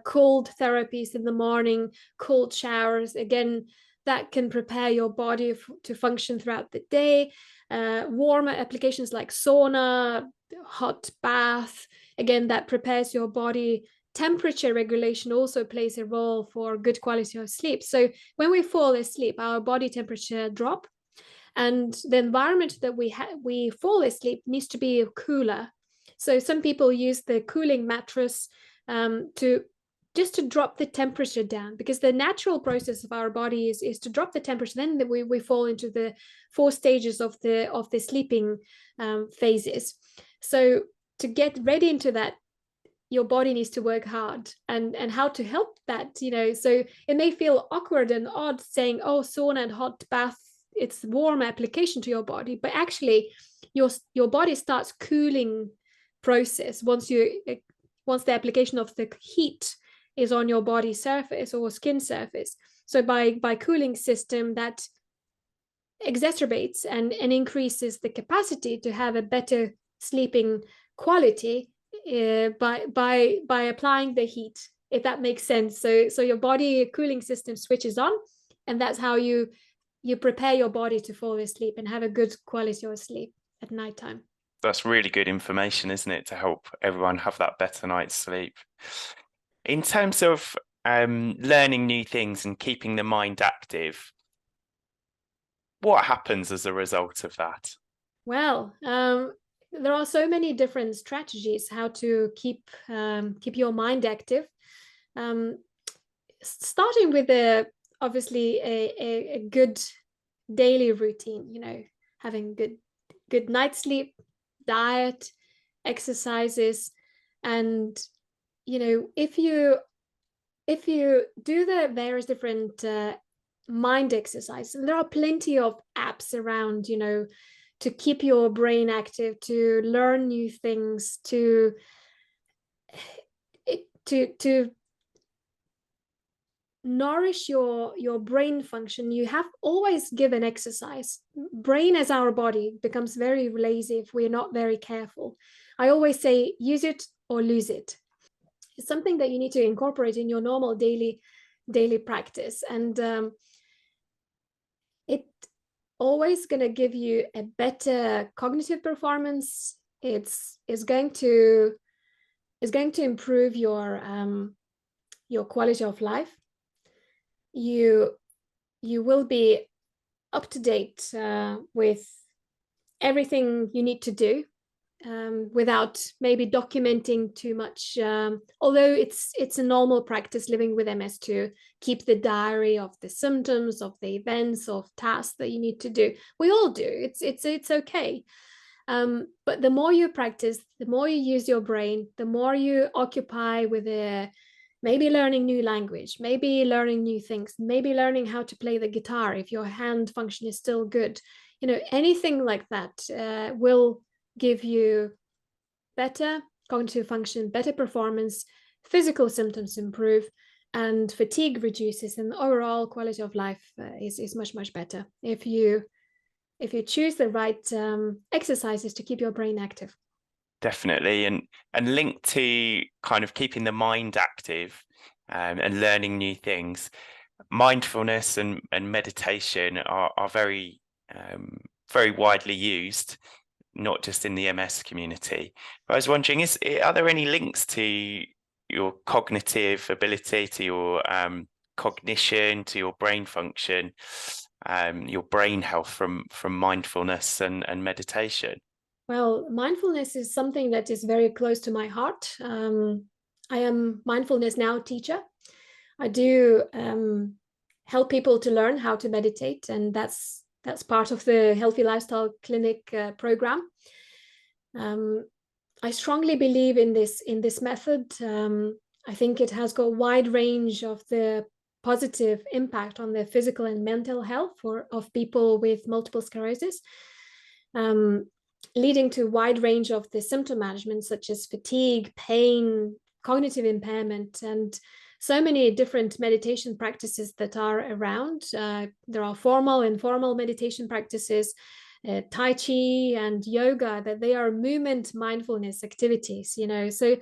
cold therapies in the morning, cold showers, again, that can prepare your body to function throughout the day. Warmer applications like sauna, hot bath, again, that prepares your body. Temperature regulation also plays a role for good quality of sleep. So when we fall asleep, our body temperature drops, and the environment that we fall asleep needs to be cooler. So some people use the cooling mattress to drop the temperature down, because the natural process of our body is to drop the temperature. Then we fall into the 4 stages of the sleeping phases. So to get ready into that, your body needs to work hard, and how to help that, you know. So it may feel awkward and odd saying, oh, sauna and hot bath, it's warm application to your body, but actually your body starts cooling process once the application of the heat is on your body surface or skin surface. So by cooling system, that exacerbates and increases the capacity to have a better sleeping quality by applying the heat, if that makes sense. So your body cooling system switches on, and that's how you prepare your body to fall asleep and have a good quality of sleep at nighttime. That's really good information, isn't it, to help everyone have that better night's sleep. In terms of learning new things and keeping the mind active, what happens as a result of that? Well, there are so many different strategies how to keep your mind active. Starting with obviously a good daily routine, you know, having good night sleep, diet, exercises, and, you know, if you do the various different mind exercises, and there are plenty of apps around, you know, to keep your brain active, to learn new things, to nourish your brain function. You have always given exercise. Brain, as our body, becomes very lazy if we're not very careful. I always say, use it or lose it. It's something that you need to incorporate in your normal daily practice, and it always going to give you a better cognitive performance. It's going to improve your quality of life. You will be up to date with everything you need to do, without maybe documenting too much. Although it's a normal practice living with MS to keep the diary of the symptoms, of the events, of tasks that you need to do. We all do. It's okay. But the more you practice, the more you use your brain, the more you occupy with maybe learning new language, maybe learning new things, maybe learning how to play the guitar if your hand function is still good. You know, anything like that will give you better cognitive function, better performance, physical symptoms improve, and fatigue reduces, and the overall quality of life is much, much better if you choose the right exercises to keep your brain active. Definitely, and linked to kind of keeping the mind active and learning new things. Mindfulness and meditation are very very widely used, not just in the MS community. But I was wondering, are there any links to your cognitive ability, to your cognition, to your brain function, your brain health from mindfulness and meditation? Well, mindfulness is something that is very close to my heart. I am Mindfulness Now teacher. I do help people to learn how to meditate, and that's part of the Healthy Lifestyle Clinic program. I strongly believe in this method. I think it has got a wide range of the positive impact on the physical and mental health of people with multiple sclerosis, leading to a wide range of the symptom management, such as fatigue, pain, cognitive impairment, and so many different meditation practices that are around. There are formal and informal meditation practices, Tai Chi and yoga, that they are movement mindfulness activities, you know. So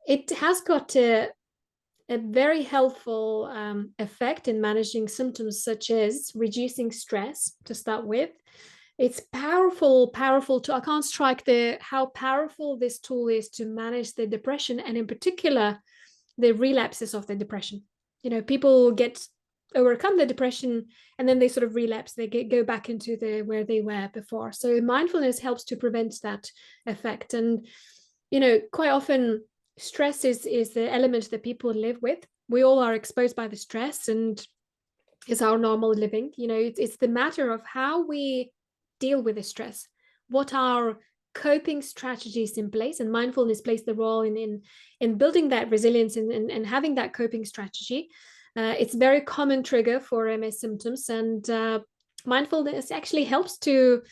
it has got a very helpful effect in managing symptoms such as reducing stress, to start with. It's powerful tool. I can't strike how powerful this tool is to manage the depression, and in particular, the relapses of the depression. You know, people overcome the depression and then they sort of relapse. They go back into where they were before. So mindfulness helps to prevent that effect. And, you know, quite often stress is the element that people live with. We all are exposed by the stress, and it's our normal living. You know, it's the matter of how we deal with the stress, what are coping strategies in place, and mindfulness plays the role in building that resilience and having that coping strategy. It's a very common trigger for MS symptoms, and mindfulness actually helps to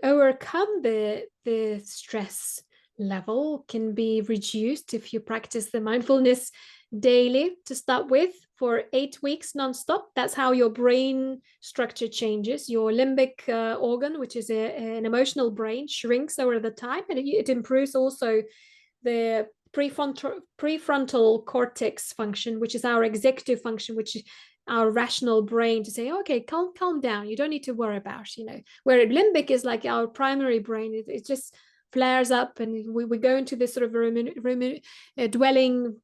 overcome the stress level. Can be reduced if you practice the mindfulness daily to start with for 8 weeks non-stop. That's how your brain structure changes. Your limbic organ, which is an emotional brain, shrinks over the time, and it improves also the prefrontal cortex function, which is our executive function, which is our rational brain, to say, okay, calm down, you don't need to worry about, you know. Where limbic is like our primary brain, it just flares up, and we go into this sort of dwelling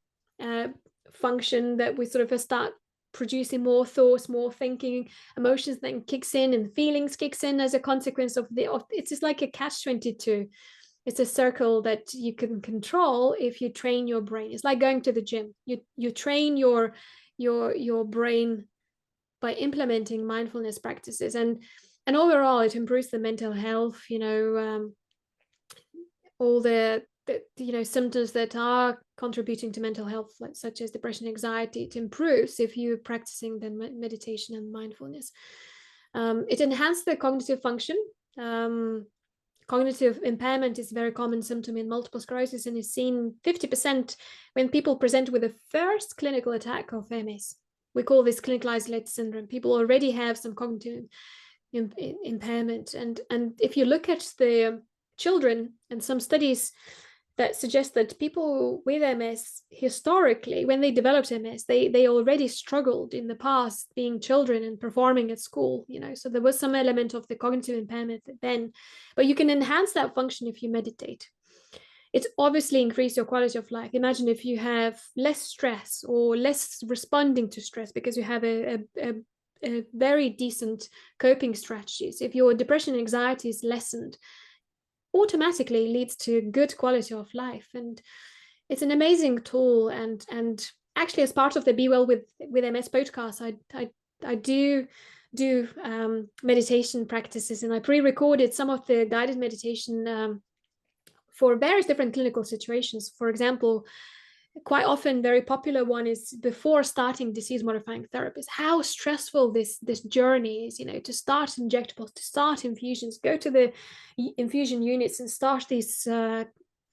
function, that we sort of start producing more thoughts, more thinking, emotions then kicks in, and feelings kicks in as a consequence of it's just like a catch-22. It's a circle that you can control if you train your brain. It's like going to the gym. You train your brain by implementing mindfulness practices, and overall it improves the mental health. You know, all the you know, symptoms that are contributing to mental health, such as depression, anxiety, it improves if you're practicing the meditation and mindfulness. It enhances the cognitive function. Cognitive impairment is a very common symptom in multiple sclerosis, and is seen 50% when people present with the first clinical attack of MS. We call this clinical isolated syndrome. People already have some cognitive impairment, and if you look at the children, and some studies that suggest that people with MS historically, when they developed MS, they already struggled in the past being children and performing at school, you know. So there was some element of the cognitive impairment then, but you can enhance that function if you meditate. It's obviously increase your quality of life. Imagine if you have less stress or less responding to stress because you have a very decent coping strategies. If your depression and anxiety is lessened, automatically leads to good quality of life. And it's an amazing tool. And actually, as part of the Be Well with MS podcast, I do meditation practices, and I pre-recorded some of the guided meditation for various different clinical situations. For example, quite often very popular one is before starting disease modifying therapies, how stressful this journey is, to start injectables, to start infusions, go to the infusion units and start these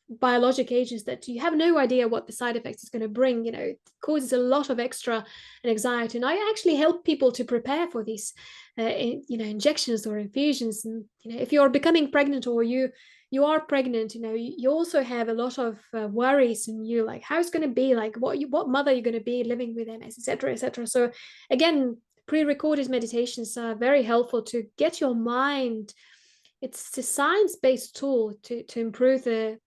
biologic agents that you have no idea what the side effects is going to bring. It causes a lot of extra anxiety. And I actually help people to prepare for these injections or infusions. And if you're becoming pregnant, or you are pregnant, you also have a lot of worries, and you like, how it's going to be, like what mother you're going to be living with MS, etc., etc. So again, pre-recorded meditations are very helpful to get your mind. It's a science-based tool to improve the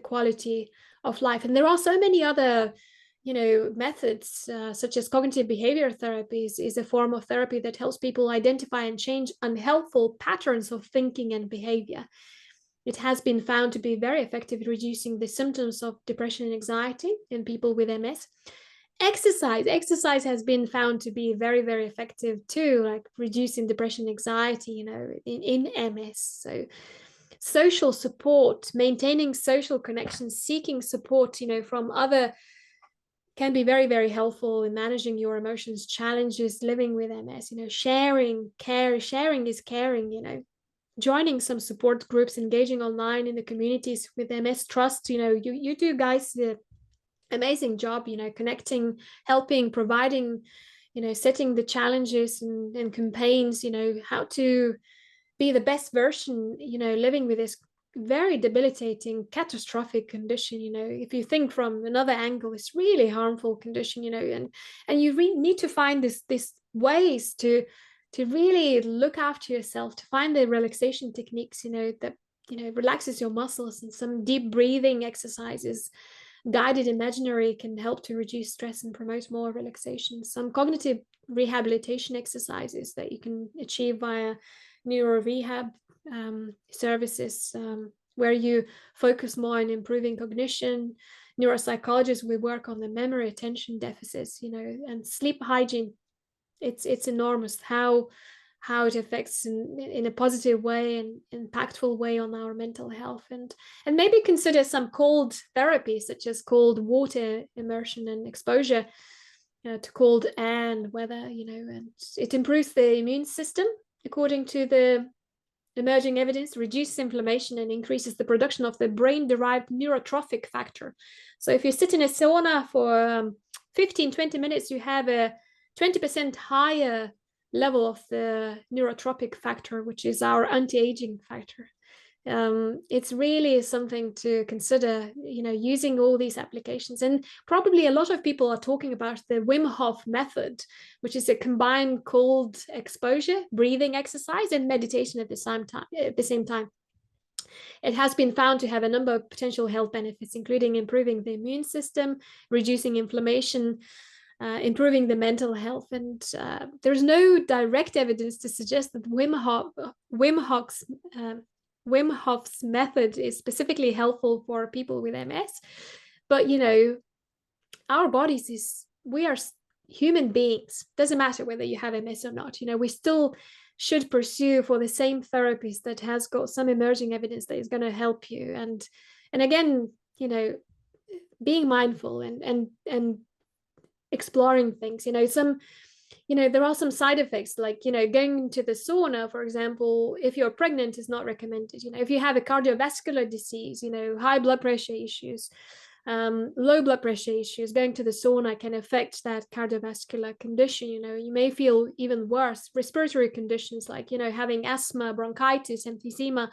quality of life. And there are so many other methods, such as cognitive behavior therapies is a form of therapy that helps people identify and change unhelpful patterns of thinking and behavior. It has been found to be very effective at reducing the symptoms of depression and anxiety in people with MS. Exercise has been found to be very, very effective too, like reducing depression and anxiety, in MS. So social support, maintaining social connections, seeking support, from other, can be very, very helpful in managing your emotions, challenges, living with MS. Sharing is caring. Joining some support groups, engaging online in the communities with MS Trust. You do guys the amazing job, connecting, helping, providing, setting the challenges and campaigns, how to be the best version, living with this very debilitating, catastrophic condition. If you think from another angle, it's really harmful condition, and you need to find this ways to really look after yourself, to find the relaxation techniques, that relaxes your muscles, and some deep breathing exercises, guided imaginary, can help to reduce stress and promote more relaxation. Some cognitive rehabilitation exercises that you can achieve via neuro rehab services, where you focus more on improving cognition. Neuropsychologists, we work on the memory, attention deficits, and sleep hygiene. It's enormous how it affects in a positive way and impactful way on our mental health. And maybe consider some cold therapy, such as cold water immersion and exposure to cold air and weather, and it improves the immune system according to the emerging evidence, reduces inflammation, and increases the production of the brain-derived neurotrophic factor. So if you sit in a sauna for 15-20 minutes, you have a 20% higher level of the neurotrophic factor, which is our anti-aging factor. It's really something to consider, using all these applications. And probably a lot of people are talking about the Wim Hof Method, which is a combined cold exposure, breathing exercise, and meditation at the same time. It has been found to have a number of potential health benefits, including improving the immune system, reducing inflammation, improving the mental health. And there's no direct evidence to suggest that Wim Hof's method is specifically helpful for people with MS. But, our bodies we are human beings. Doesn't matter whether you have MS or not. We still should pursue for the same therapies that has got some emerging evidence that is going to help you. And again, being mindful and exploring things. There are some side effects, like, going to the sauna, for example, if you're pregnant, is not recommended. If you have a cardiovascular disease, high blood pressure issues, low blood pressure issues, going to the sauna can affect that cardiovascular condition. You may feel even worse. Respiratory conditions like, having asthma, bronchitis, emphysema,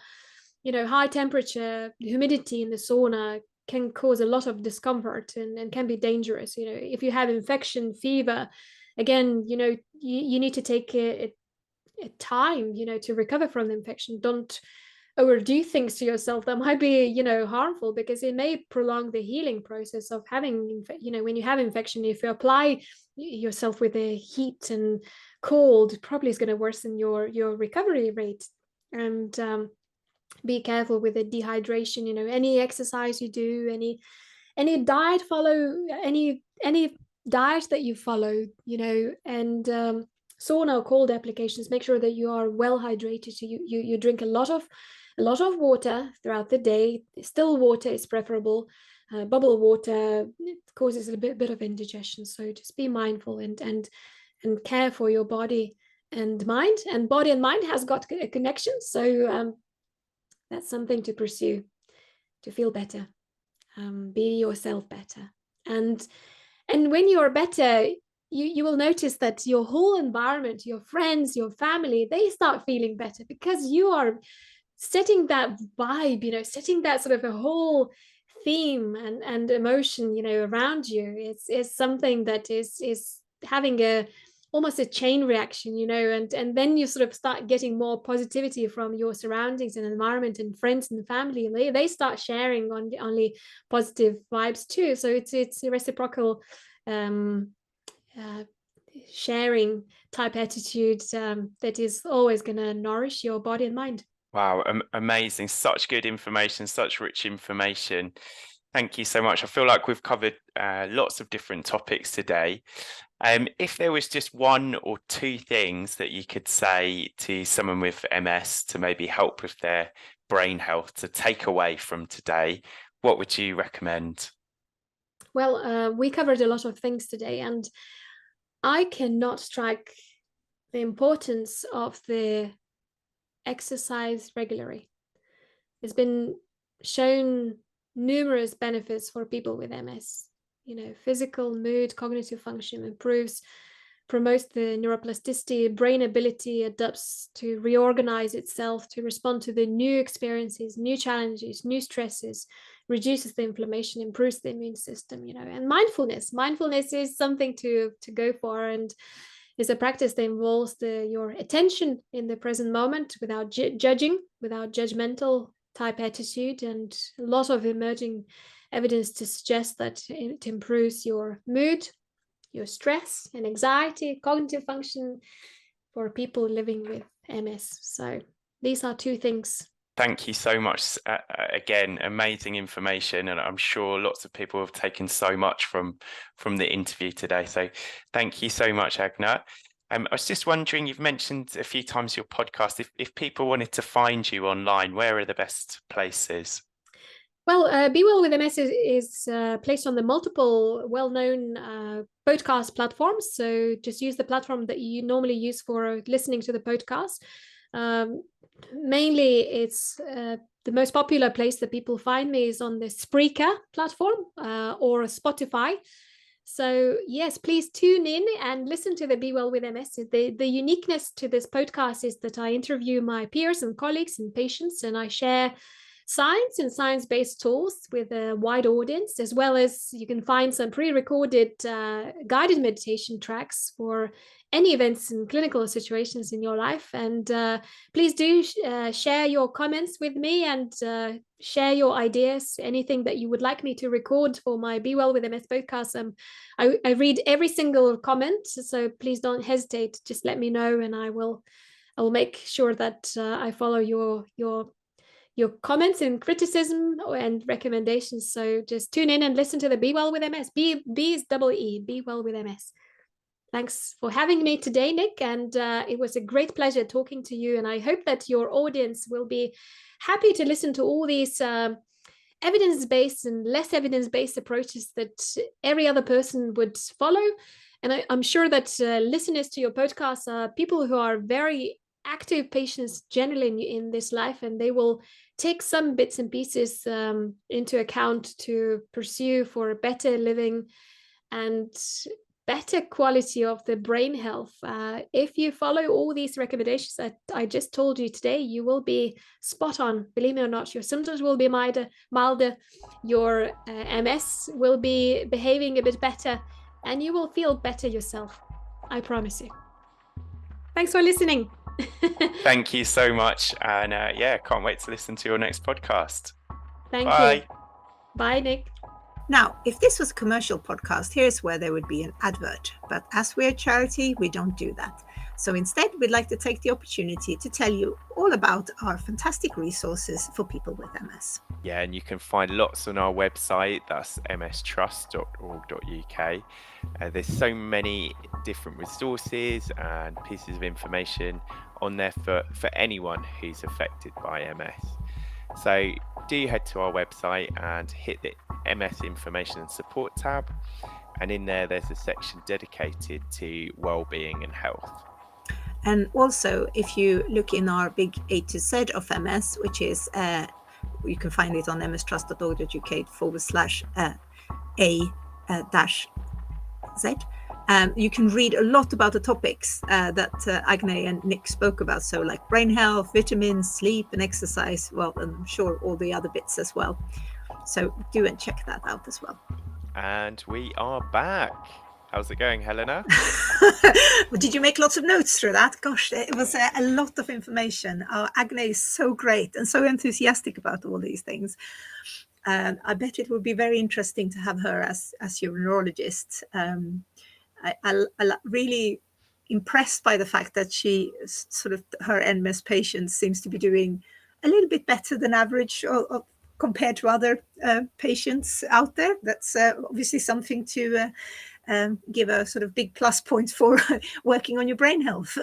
high temperature, humidity in the sauna can cause a lot of discomfort and can be dangerous. If you have infection, fever, again, you need to take a time, to recover from the infection. Don't overdo things to yourself that might be, harmful, because it may prolong the healing process of having, when you have infection. If you apply yourself with the heat and cold, probably is going to worsen your recovery rate. And be careful with the dehydration. Any exercise you do, any diet any diet that you follow, and sauna or cold applications, make sure that you are well hydrated. So you drink a lot of water throughout the day. Still water is preferable. bubble water, it causes a bit of indigestion. So just be mindful and care for your body and mind. And body and mind has got a connection. So that's something to pursue, to feel better, be yourself better. And when you're better, you will notice that your whole environment, your friends, your family, they start feeling better because you are setting that vibe, setting that sort of a whole theme and emotion, around you. It's something that is having almost a chain reaction, and then you sort of start getting more positivity from your surroundings and environment, and friends and family, and they start sharing only positive vibes too. So it's a reciprocal sharing type attitude that is always going to nourish your body and mind. Wow, amazing. Such good information, such rich information. Thank you so much. I feel like we've covered lots of different topics today. If there was just one or two things that you could say to someone with MS to maybe help with their brain health to take away from today, what would you recommend? Well, we covered a lot of things today, and I cannot strike the importance of the exercise regularly. It's been shown numerous benefits for people with MS. Physical, mood, cognitive function improves, promotes the neuroplasticity, brain ability adapts to reorganize itself to respond to the new experiences, new challenges, new stresses, reduces the inflammation, improves the immune system, and mindfulness is something to go for, and is a practice that involves your attention in the present moment without judging, without judgmental type attitude, and a lot of emerging evidence to suggest that it improves your mood, your stress and anxiety, cognitive function for people living with MS. So these are two things. Thank you so much. Again, amazing information, and I'm sure lots of people have taken so much from the interview today. So thank you so much, Agne. I was just wondering, you've mentioned a few times your podcast. If people wanted to find you online, where are the best places? Well, BeeWellWithMS is placed on the multiple well-known podcast platforms. So just use the platform that you normally use for listening to the podcast. Mainly, it's the most popular place that people find me is on the Spreaker platform or Spotify. So yes, please tune in and listen to the Be Well with MS. The uniqueness to this podcast is that I interview my peers and colleagues and patients, and I share science and science-based tools with a wide audience, as well as you can find some pre-recorded guided meditation tracks for any events and clinical situations in your life. And please do share your comments with me and share your ideas, anything that you would like me to record for my Be Well with MS podcast. I read every single comment, so please don't hesitate. Just let me know, and I will make sure that I follow your comments and criticism and recommendations. So just tune in and listen to the Be Well with MS. B is double E, Be Well with MS. Thanks for having me today, Nick. And it was a great pleasure talking to you. And I hope that your audience will be happy to listen to all these evidence-based and less evidence-based approaches that every other person would follow. And I'm sure that listeners to your podcast are people who are very active patients generally in this life, and they will take some bits and pieces into account to pursue for a better living and better quality of the brain health. If you follow all these recommendations that I just told you today, you will be spot on. Believe me or not, your symptoms will be milder, your MS will be behaving a bit better, and you will feel better yourself. I promise you. Thanks for listening. Thank you so much, and yeah, can't wait to listen to your next podcast. Thank Bye. you. Bye, Nick. Now, if this was a commercial podcast, here's where there would be an advert. But as we're a charity, we don't do that. So instead, we'd like to take the opportunity to tell you all about our fantastic resources for people with MS. Yeah, and you can find lots on our website. That's mstrust.org.uk. There's so many different resources and pieces of information on there for anyone who's affected by MS. So do head to our website and hit the MS Information and Support tab. And in there's a section dedicated to well-being and health. And also, if you look in our big A to Z of MS, which is, you can find it on mstrust.org.uk/A-Z, you can read a lot about the topics that Agne and Nick spoke about. So like brain health, vitamins, sleep and exercise. Well, and I'm sure all the other bits as well. So do and check that out as well. And we are back. How's it going, Helena? Did you make lots of notes through that? Gosh, it was a lot of information. Agne is so great and so enthusiastic about all these things. I bet it would be very interesting to have her as your neurologist. I really impressed by the fact that she sort of, her MS patients seems to be doing a little bit better than average compared to other patients out there. That's obviously something to give a sort of big plus points for working on your brain health.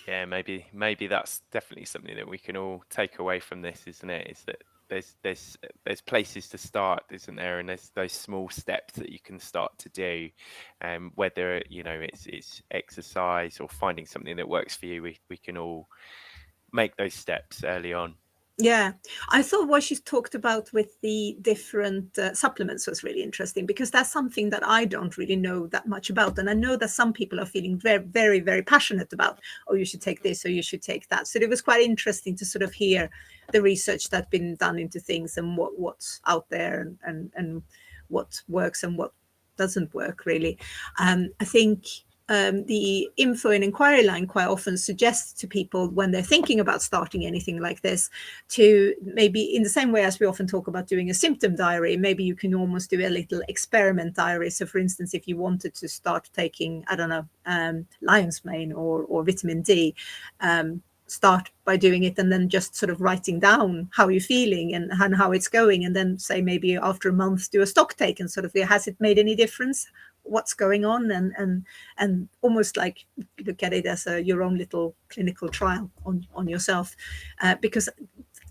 Yeah, maybe that's definitely something that we can all take away from this, isn't it? Is that there's places to start, isn't there? And there's those small steps that you can start to do, whether it's exercise or finding something that works for you. We can all make those steps early on. Yeah, I thought what she talked about with the different supplements was really interesting, because that's something that I don't really know that much about. And I know that some people are feeling very, very, very passionate about, oh, you should take this or you should take that. So it was quite interesting to sort of hear the research that's been done into things and what's out there and what works and what doesn't work, really. I think the info and inquiry line quite often suggests to people when they're thinking about starting anything like this, to maybe, in the same way as we often talk about doing a symptom diary, maybe you can almost do a little experiment diary. So for instance, if you wanted to start taking, I don't know, lion's mane or vitamin D, start by doing it and then just sort of writing down how you're feeling and how it's going, and then say maybe after a month do a stock take and sort of, has it made any difference, what's going on, and almost like look at it as your own little clinical trial on yourself, because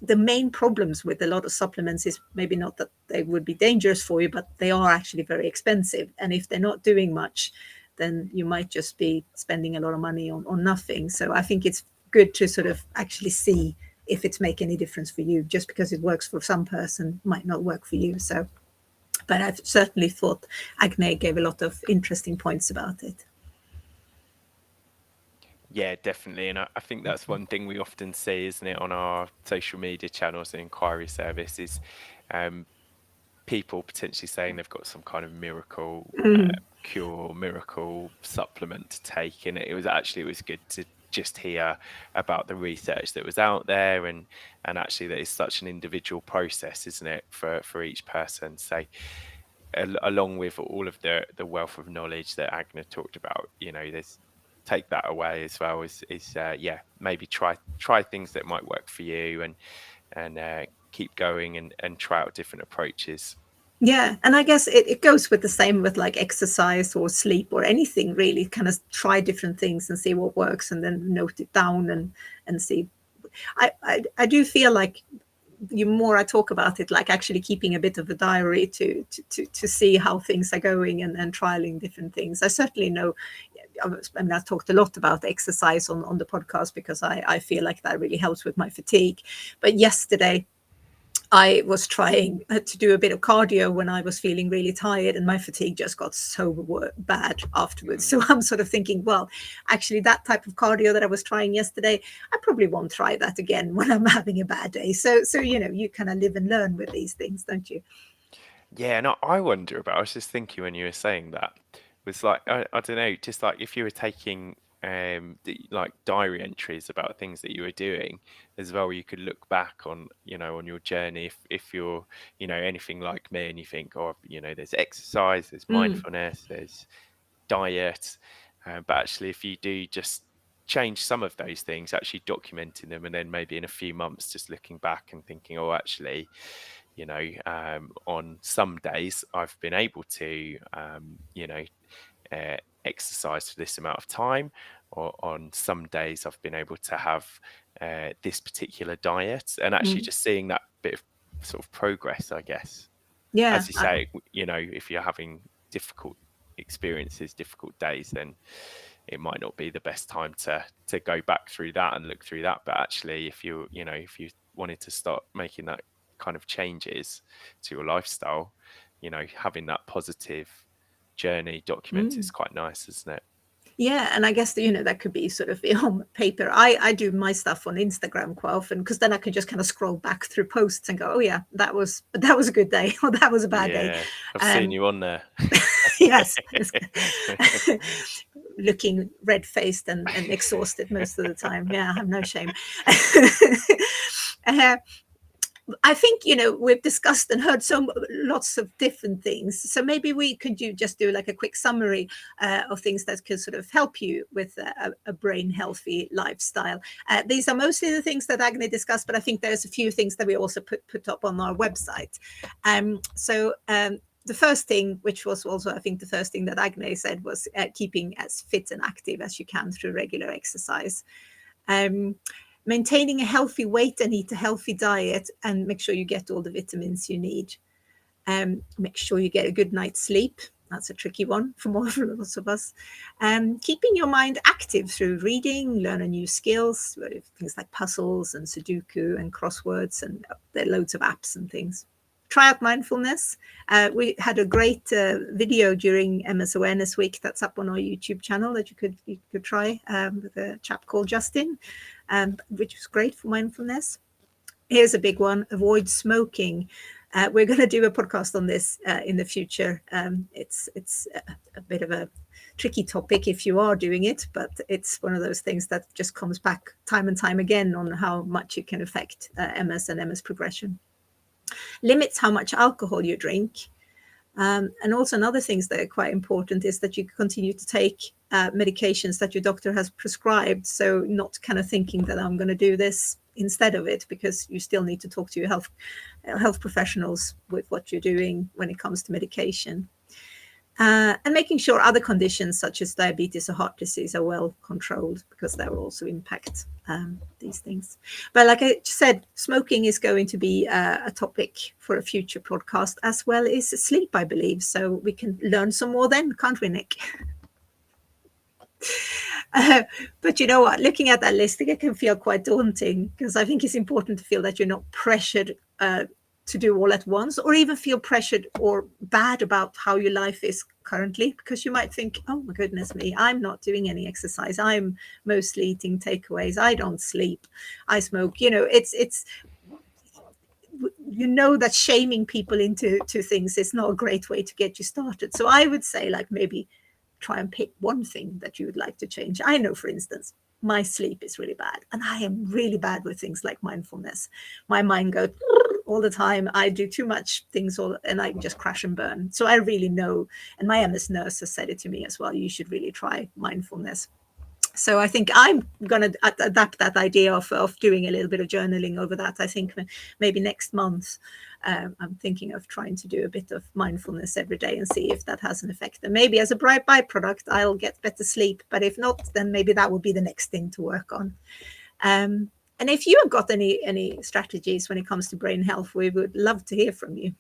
the main problems with a lot of supplements is maybe not that they would be dangerous for you, but they are actually very expensive, and if they're not doing much, then you might just be spending a lot of money on nothing. So I think it's good to sort of actually see if it's make any difference for you. Just because it works for some person might not work for you. So, but I've certainly thought Agne gave a lot of interesting points about it. Yeah, definitely. And I think that's one thing we often see, isn't it, on our social media channels and inquiry service, is people potentially saying they've got some kind of miracle cure, miracle supplement to take. And it was good to just hear about the research that was out there, and actually that is such an individual process, isn't it, for each person. So along with all of the wealth of knowledge that Agne talked about, there's take that away as well, is maybe try things that might work for you, and keep going and try out different approaches. Yeah, and I guess it goes with the same with like exercise or sleep or anything, really. Kind of try different things and see what works, and then note it down and see. I do feel like the more I talk about it, like actually keeping a bit of a diary to see how things are going and trialing different things. I certainly know. I mean, I've talked a lot about exercise on the podcast because I feel like that really helps with my fatigue. But yesterday, I was trying to do a bit of cardio when I was feeling really tired, and my fatigue just got so bad afterwards. So I'm sort of thinking, well, actually that type of cardio that I was trying yesterday, I probably won't try that again when I'm having a bad day. So you kind of live and learn with these things, don't you? Yeah, no, I wonder about. I was just thinking when you were saying that, was like I don't know, just like if you were taking like diary entries about things that you were doing as well, you could look back on on your journey, if you're anything like me, and you think, oh, there's exercise, there's mindfulness, there's diet, but actually if you do just change some of those things, actually documenting them, and then maybe in a few months just looking back and thinking, oh, actually, on some days I've been able to exercise for this amount of time, or on some days I've been able to have this particular diet, and actually just seeing that bit of sort of progress, I guess. Yeah. As you say, you know, if you're having difficult experiences, difficult days, then it might not be the best time to go back through that and look through that. But actually, if you wanted to start making that kind of changes to your lifestyle, you know, having that positive journey documented is quite nice, isn't it? Yeah, and I guess, you know, that could be sort of on paper. I do my stuff on Instagram quite often, because then I can just kind of scroll back through posts and go, oh yeah, that was a good day, or that was a bad day. I've seen you on there. Yes. Looking red-faced and exhausted most of the time. Yeah, I have no shame. I think, you know, we've discussed and heard lots of different things. So maybe we could just do like a quick summary of things that could sort of help you with a brain healthy lifestyle. These are mostly the things that Agne discussed, but I think there's a few things that we also put up on our website. The first thing, which was also, I think, the first thing that Agne said, was keeping as fit and active as you can through regular exercise. Maintaining a healthy weight and eat a healthy diet, and make sure you get all the vitamins you need. Make sure you get a good night's sleep. That's a tricky one for lots of us. Keeping your mind active through reading, learning new skills, things like puzzles and Sudoku and crosswords, and there are loads of apps and things. Try out mindfulness. We had a great video during MS Awareness Week that's up on our YouTube channel that you could try with a chap called Justin, which was great for mindfulness. Here's a big one: avoid smoking. We're going to do a podcast on this in the future. It's a bit of a tricky topic if you are doing it, but it's one of those things that just comes back time and time again on how much it can affect MS and MS progression. Limits how much alcohol you drink. And also another things that are quite important is that you continue to take medications that your doctor has prescribed. So not kind of thinking that I'm going to do this instead of it, because you still need to talk to your health professionals with what you're doing when it comes to medication. And making sure other conditions such as diabetes or heart disease are well controlled, because that will also impact these things. But like I said, smoking is going to be a topic for a future podcast, as well as sleep, I believe. So we can learn some more then, can't we, Nick? But you know what? Looking at that list, it can feel quite daunting, because I think it's important to feel that you're not pressured to do all at once, or even feel pressured or bad about how your life is currently, because you might think, oh my goodness me, I'm not doing any exercise, I'm mostly eating takeaways, I don't sleep, I smoke. You know, it's you know that shaming people into things is not a great way to get you started. So I would say, like, maybe try and pick one thing that you would like to change. I know, for instance, my sleep is really bad, and I am really bad with things like mindfulness. My mind goes all the time. I do too much things, and I just crash and burn. So I really know, and my MS nurse has said it to me as well, you should really try mindfulness. So I think I'm going to adapt that idea of doing a little bit of journaling over that. I think maybe next month, I'm thinking of trying to do a bit of mindfulness every day and see if that has an effect. And maybe as a byproduct, I'll get better sleep. But if not, then maybe that will be the next thing to work on. And if you have got any strategies when it comes to brain health, we would love to hear from you.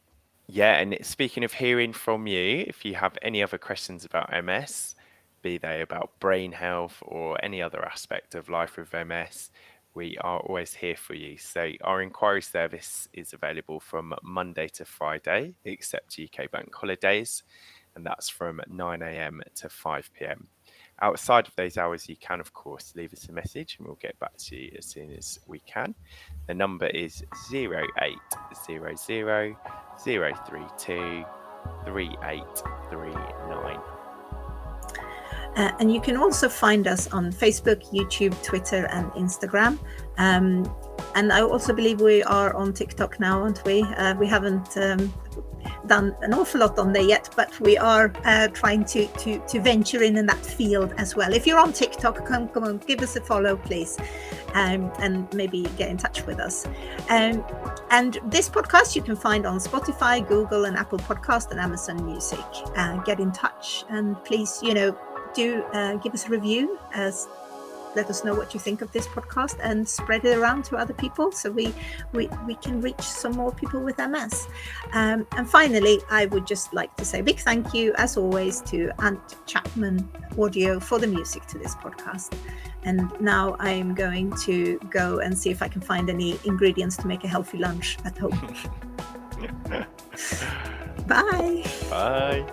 Yeah, and speaking of hearing from you, if you have any other questions about MS, be they about brain health or any other aspect of life with MS, we are always here for you. So our inquiry service is available from Monday to Friday, except UK bank holidays, and that's from 9 a.m. to 5 p.m. Outside of those hours, you can, of course, leave us a message and we'll get back to you as soon as we can. The number is 0800 032 3839. And you can also find us on Facebook, YouTube, Twitter, and Instagram. And I also believe we are on TikTok now, aren't we? We haven't done an awful lot on there yet, but we are trying to venture in that field as well. If you're on TikTok, come on, give us a follow, please, and maybe get in touch with us. And this podcast you can find on Spotify, Google, and Apple Podcast, and Amazon Music. Get in touch, and please, do give us a review, as let us know what you think of this podcast and spread it around to other people so we can reach some more people with MS. And finally, I would just like to say a big thank you, as always, to Ant Chapman Audio for the music to this podcast. And now I'm going to go and see if I can find any ingredients to make a healthy lunch at home. Bye. Bye.